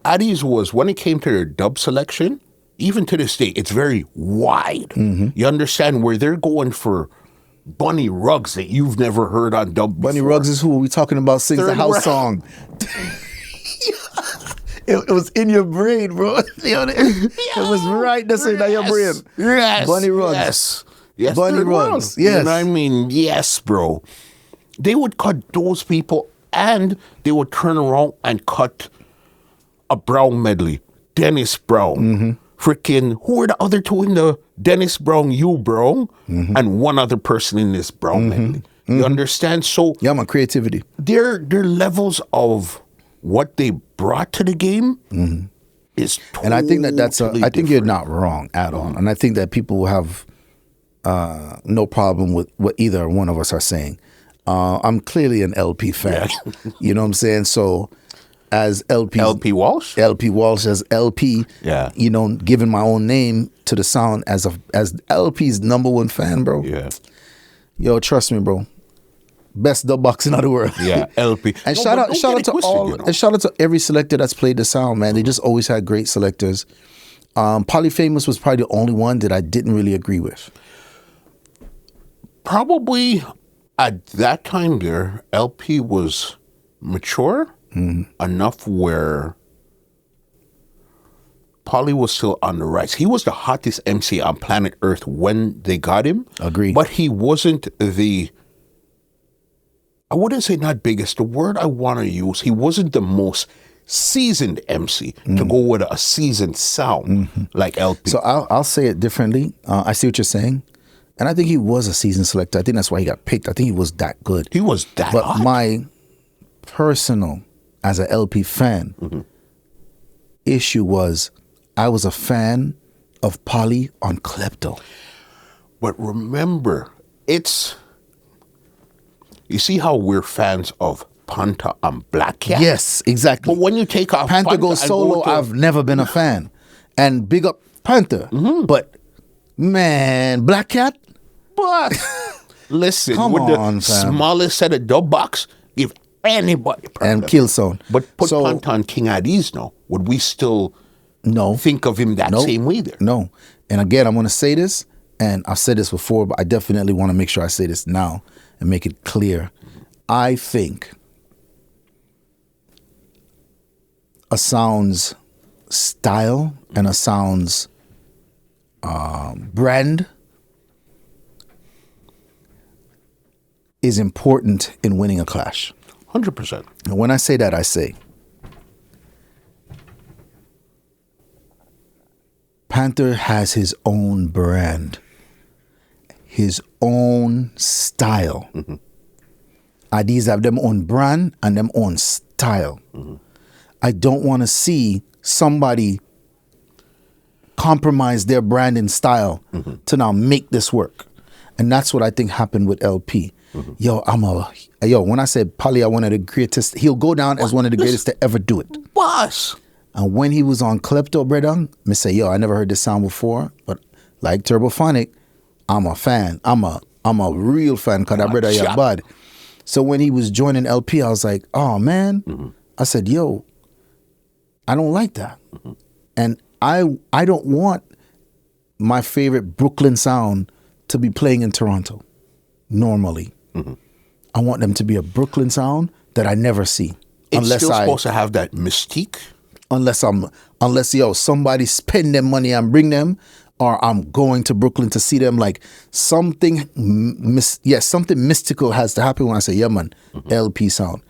Addies was, when it came to their dub selection, even to this day, it's very wide. You understand where they're going for Bunny Ruggs that you've never heard on dub before. Bunny Ruggs is who we talking about sings the house song. It was in your brain, bro. It was right there in your brain. Yes. Bunny Ruggs. Yes. Bunny Ruggs. Yes. You know what I mean? Yes, bro. They would cut those people and they would turn around and cut a Brown medley. Dennis Brown. Freaking, who were the other two in the Dennis Brown, you Brown, and one other person in this Brown medley. You understand? So yeah, my creativity. Their levels of what they brought to the game is totally and I think that's I think different. you're not wrong at all. And I think that people will have no problem with what either one of us are saying. I'm clearly an LP fan. Yeah. You know what I'm saying? So as LP Walsh as LP, you know, giving my own name to the sound as LP's number one fan, bro. Yeah. Yo, trust me, bro. Best dub box in the world. Yeah, LP. And shout out to all, you know? And shout out to every selector that's played the sound, man. They just always had great selectors. Polyphamous was probably the only one that I didn't really agree with. Probably at that time there, LP was mature enough where Poly was still on the rise. He was the hottest MC on planet Earth when they got him. Agreed. But he wasn't I wouldn't say not biggest. The word I want to use, he wasn't the most seasoned MC to go with a seasoned sound like LP. So I'll say it differently. I see what you're saying. And I think he was a seasoned selector. I think that's why he got picked. I think he was that good. He was that But hot. my personal, as an LP fan, issue was I was a fan of Poly on Klepto. But remember, you see how we're fans of Panther and Black Cat? Yes, exactly. But when you take off Panther goes solo, I've never been a fan. And big up Panther. But, man, Black Cat? But, listen, Come with on, the fam. smallest set of dub box, give anybody problem. And Killzone. But put Panther on King Addies now. Would we still think of him that same way there? No. And again, I'm going to say this, and I've said this before, but I definitely want to make sure I say this now and make it clear. I think a sound's style and a sound's brand is important in winning a clash. 100%. And when I say that, I say Panther has his own brand, his own style. Mm-hmm. Ideas have them own brand and them own style. Mm-hmm. I don't want to see somebody compromise their brand and style to now make this work. And that's what I think happened with LP. Mm-hmm. When I said Polly, I one of the greatest, he'll go down as one of the greatest to ever do it. Boss. And when he was on Klepto, brother, me say, I never heard this sound before, but like Turbophonic, I'm a fan. I'm a real fan because that brother is bad. So when he was joining LP, I was like, oh man. Mm-hmm. I said, I don't like that. Mm-hmm. And I don't want my favorite Brooklyn sound to be playing in Toronto normally. Mm-hmm. I want them to be a Brooklyn sound that I never see. It's still supposed to have that mystique. Unless somebody spend them money and bring them, or I'm going to Brooklyn to see them. Like something mystical has to happen when I say, LP sound.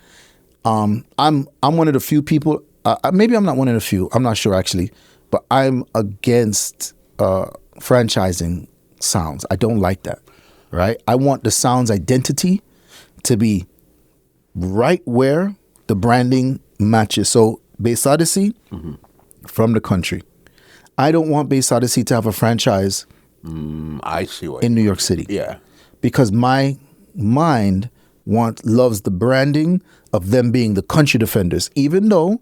I'm one of the few people. Maybe I'm not one of the few. I'm not sure actually, but I'm against franchising sounds. I don't like that. Right? I want the sound's identity to be right where the branding matches. So Bass Odyssey from the country. I don't want Bass Odyssey to have a franchise I see what in New York City. Yeah. Because my mind loves the branding of them being the country defenders, even though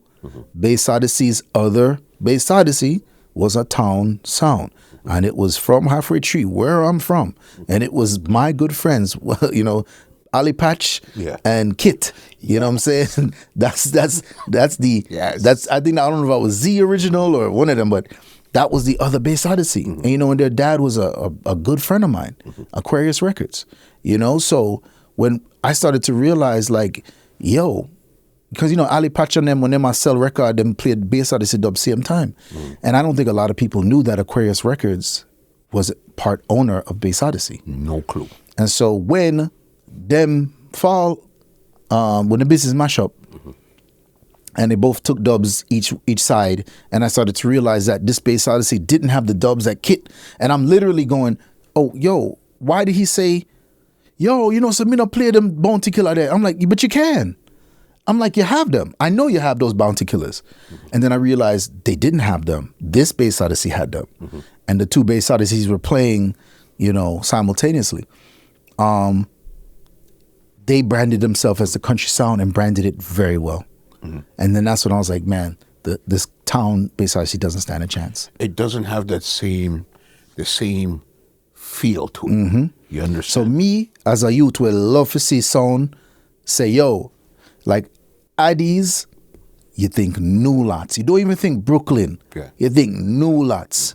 Bass Odyssey's other Bass Odyssey was a town sound. And it was from Halfway Tree, where I'm from. And it was my good friends, Ali Patch and Kit. You know what I'm saying? That's I think, I don't know if it was Z original or one of them, but that was the other Bass Odyssey. Mm-hmm. And their dad was a good friend of mine, Aquarius Records. So when I started to realize because Ali Patch and them, when them sell record, them played Bass Odyssey dub same time. And I don't think a lot of people knew that Aquarius Records was part owner of Bass Odyssey. No clue. And so when them fall, when the business mash up, and they both took dubs each side, and I started to realize that this Bass Odyssey didn't have the dubs that Kit, and I'm literally going, why did he say, so me not play them Bounty Killer there? I'm like, but you can. I'm like, you have them. I know you have those Bounty Killers. And then I realized they didn't have them. This Bass Odyssey had them. And the two Bass Odysseys were playing, simultaneously. They branded themselves as the country sound and branded it very well. And then that's when I was like, man, this town Bass Odyssey doesn't stand a chance. It doesn't have the same feel to it. You understand? So me, as a youth, will love to see sound say, like Addies, you think New Lots. You don't even think Brooklyn. Yeah. You think New Lots.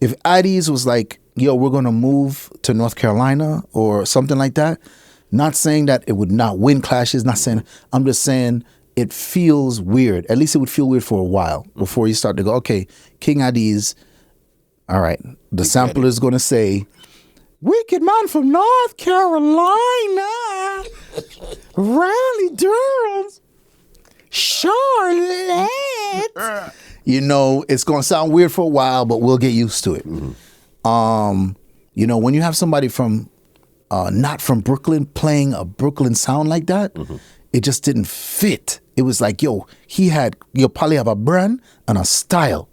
If Addies was like, we're going to move to North Carolina or something like that, not saying that it would not win clashes, I'm just saying it feels weird. At least it would feel weird for a while before you start to go, okay, King Addies, all right, the sampler is going to say, Wicked Man from North Carolina, Raleigh, Durham, Charlotte. It's going to sound weird for a while, but we'll get used to it. When you have somebody from not from Brooklyn playing a Brooklyn sound like that, it just didn't fit. It was like, you'll probably have a brand and a style.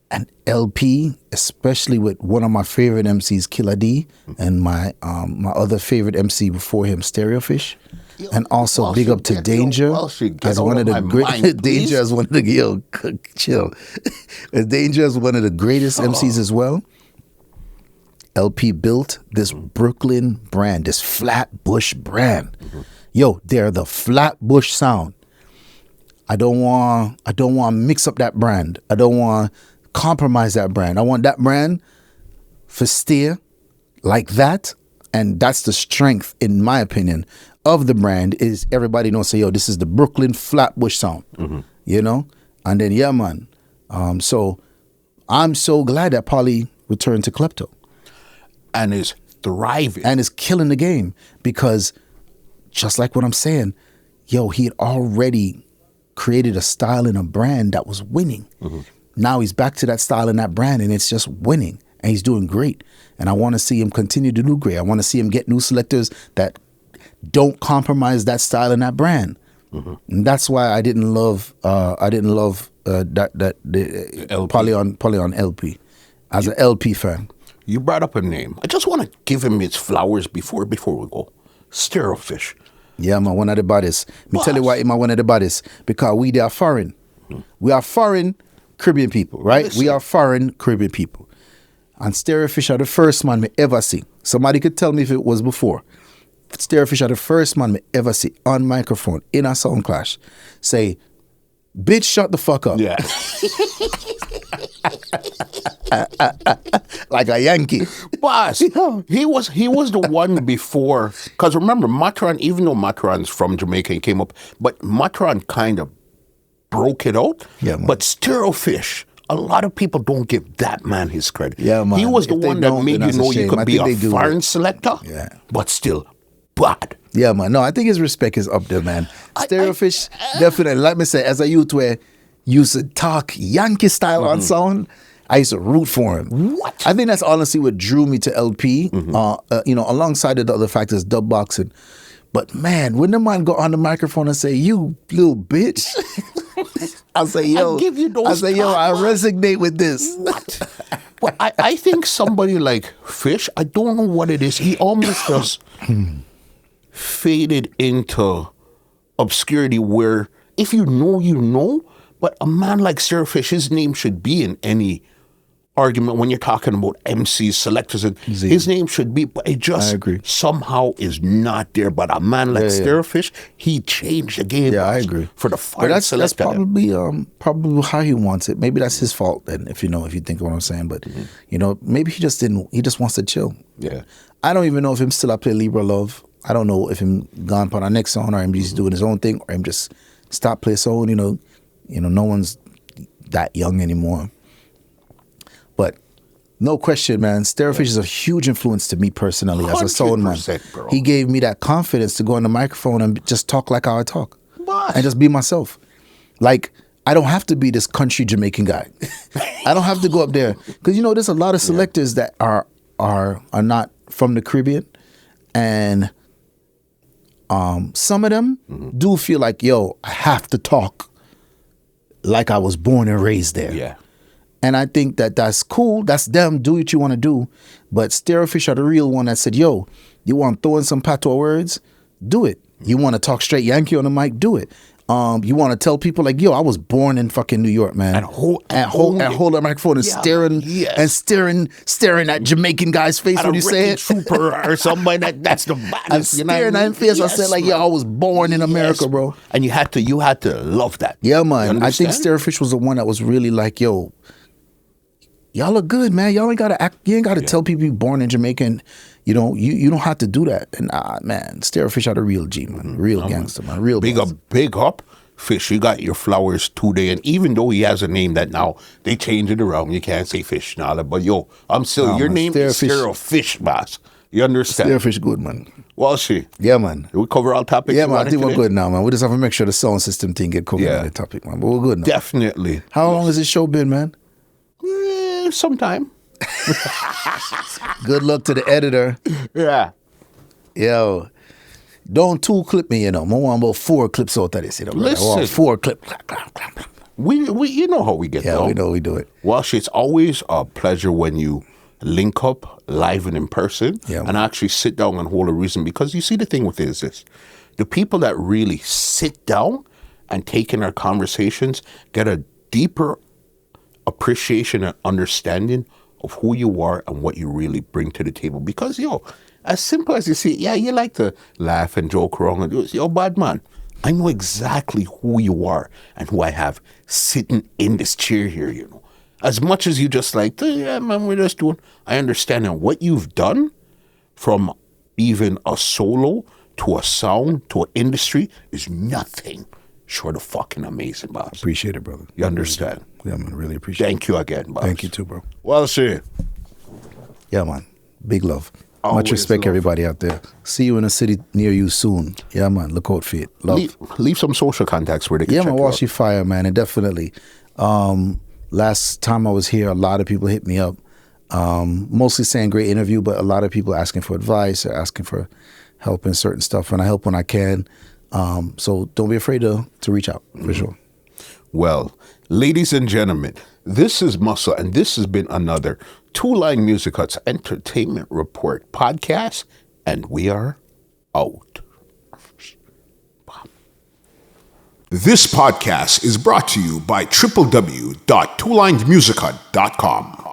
And LP, especially with one of my favorite MCs, Killer D, and my other favorite MC before him, Stereofish, and also big up to Danger as one of the great. Danger as one of the chill. Danger as one of the greatest MCs as well. LP built this Brooklyn brand, this Flatbush brand. They're the Flatbush sound. I don't want to mix up that brand. I don't want to compromise that brand. I want that brand to stay like that, and that's the strength, in my opinion, of the brand is everybody don't say, yo, this is the Brooklyn Flatbush sound, you know? And then, yeah, man. So I'm so glad that Polly returned to Klepto. And is thriving. And is killing the game because just like what I'm saying, yo, he had already created a style and a brand that was winning. Now he's back to that style and that brand and it's just winning and he's doing great. And I want to see him continue to do great. I want to see him get new selectors that don't compromise that style and that brand. And that's why I didn't love that Polly on LP as an LP fan. You brought up a name. I just want to give him his flowers before we go. Stereofish. Yeah, man, one of the baddest. Me tell you why I'm one of the baddest. Because they are foreign. We are foreign Caribbean people, right? Listen. We are foreign Caribbean people. And Stereofish are the first man me ever see. Somebody could tell me if it was before. Stereofish are the first man me ever see on microphone in a sound clash say, bitch, shut the fuck up. Yeah. Like a Yankee. Boss, he was the one before, because remember, Matron, even though Matron's from Jamaica and came up, but Matron kind of broke it out. Yeah, man. But Stereofish, a lot of people don't give that man his credit. Yeah, man. He was the one that made you know you could be a foreign selector, but still bad. Yeah, man. No, I think his respect is up there, man. Stereofish, definitely. Like me say, as a youth where used to talk Yankee style on sound, I used to root for him. What? I think that's honestly what drew me to LP, alongside of the other factors, dub boxing. But man, when the man go on the microphone and say, you little bitch, I say, yo, I resonate with this. What? But I think somebody like Fish, I don't know what it is. He almost just faded into obscurity where if you know, you know. But a man like Stereofish, his name should be in any argument when you're talking about MCs, selectors, and his name should be, but it just somehow is not there. But a man like Stereofish, he changed the game. Yeah, I agree. For the foreign selector. That's probably how he wants it. Maybe that's his fault then, if you think of what I'm saying. But maybe he just wants to chill. Yeah. I don't even know if him still up play Libra Love. I don't know if him gone on our next song or him just doing his own thing or him just stop play soul, no one's that young anymore. But no question, man, Stereofish is a huge influence to me personally as a soul man. Bro. He gave me that confidence to go on the microphone and just talk like how I talk. What? And just be myself. Like, I don't have to be this country Jamaican guy. I don't have to go up there. Because, there's a lot of selectors that are not from the Caribbean. And some of them do feel like, yo, I have to talk like I was born and raised there. Yeah. And I think that's cool. That's them. Do what you want to do. But Stereofish are the real one that said, yo, you want to throw in some patois words? Do it. You want to talk straight Yankee on the mic? Do it. You want to tell people like, yo, I was born in fucking New York, man. And hold the microphone and staring at Jamaican guy's face when you say it. Trooper or somebody that's the baddest. And staring at his face, I said like, yo, I was born in America, bro. And you had to love that. Yeah, man. I think Stereofish was the one that was really like, yo, y'all look good, man. Y'all ain't gotta act. You ain't gotta tell people you're born in Jamaica. And, you don't have to do that. And man, Stereofish are the real G, man. Real gangster, man. Real big up, Fish. You got your flowers today. And even though he has a name that now they change it around, you can't say Fish now. But yo, I'm still your name is Stereofish, boss. You understand? Stereofish good, man. Well, she. Yeah, man. We cover all topics. Yeah, man. I think we're good now, man. We just have to make sure the sound system thing get covered on the topic, man. But we're good now. Definitely. How long has this show been, man? Sometime. Good luck to the editor. Yeah. Yo, don't two clip me, I want about 4 clips out of this, Listen. I want 4 clips. We you know how we get down. Yeah, we know we do it. Well, it's always a pleasure when you link up live and in person and actually sit down and hold a reason, because you see the thing with it is this. The people that really sit down and take in our conversations get a deeper appreciation and understanding of who you are and what you really bring to the table. Because, as simple as you see, you like to laugh and joke around and do, bad man, I know exactly who you are and who I have sitting in this chair here, As much as you just like, yeah, man, we're just doing, I understand. And what you've done from even a solo to a sound, to an industry, is nothing short of fucking amazing, boss. Appreciate it, brother. You understand? Yeah, man. Really appreciate it. Thank you again, boss. Thank you too, bro. Well, see. Yeah, man. Big love. Always Much respect, love. Everybody out there. See you in a city near you soon. Yeah, man. Look out for it. Love. Leave some social contacts where they can Yeah, check man. you out. Walshy Fire, man. And definitely. Last time I was here, a lot of people hit me up. Mostly saying great interview, but a lot of people asking for advice or asking for help in certain stuff. And I help when I can. So don't be afraid to reach out, for sure. Well, ladies and gentlemen, this is Muscle, and this has been another Two Line Music Hut's Entertainment Report podcast, and we are out. This podcast is brought to you by www.twolinedmusichut.com.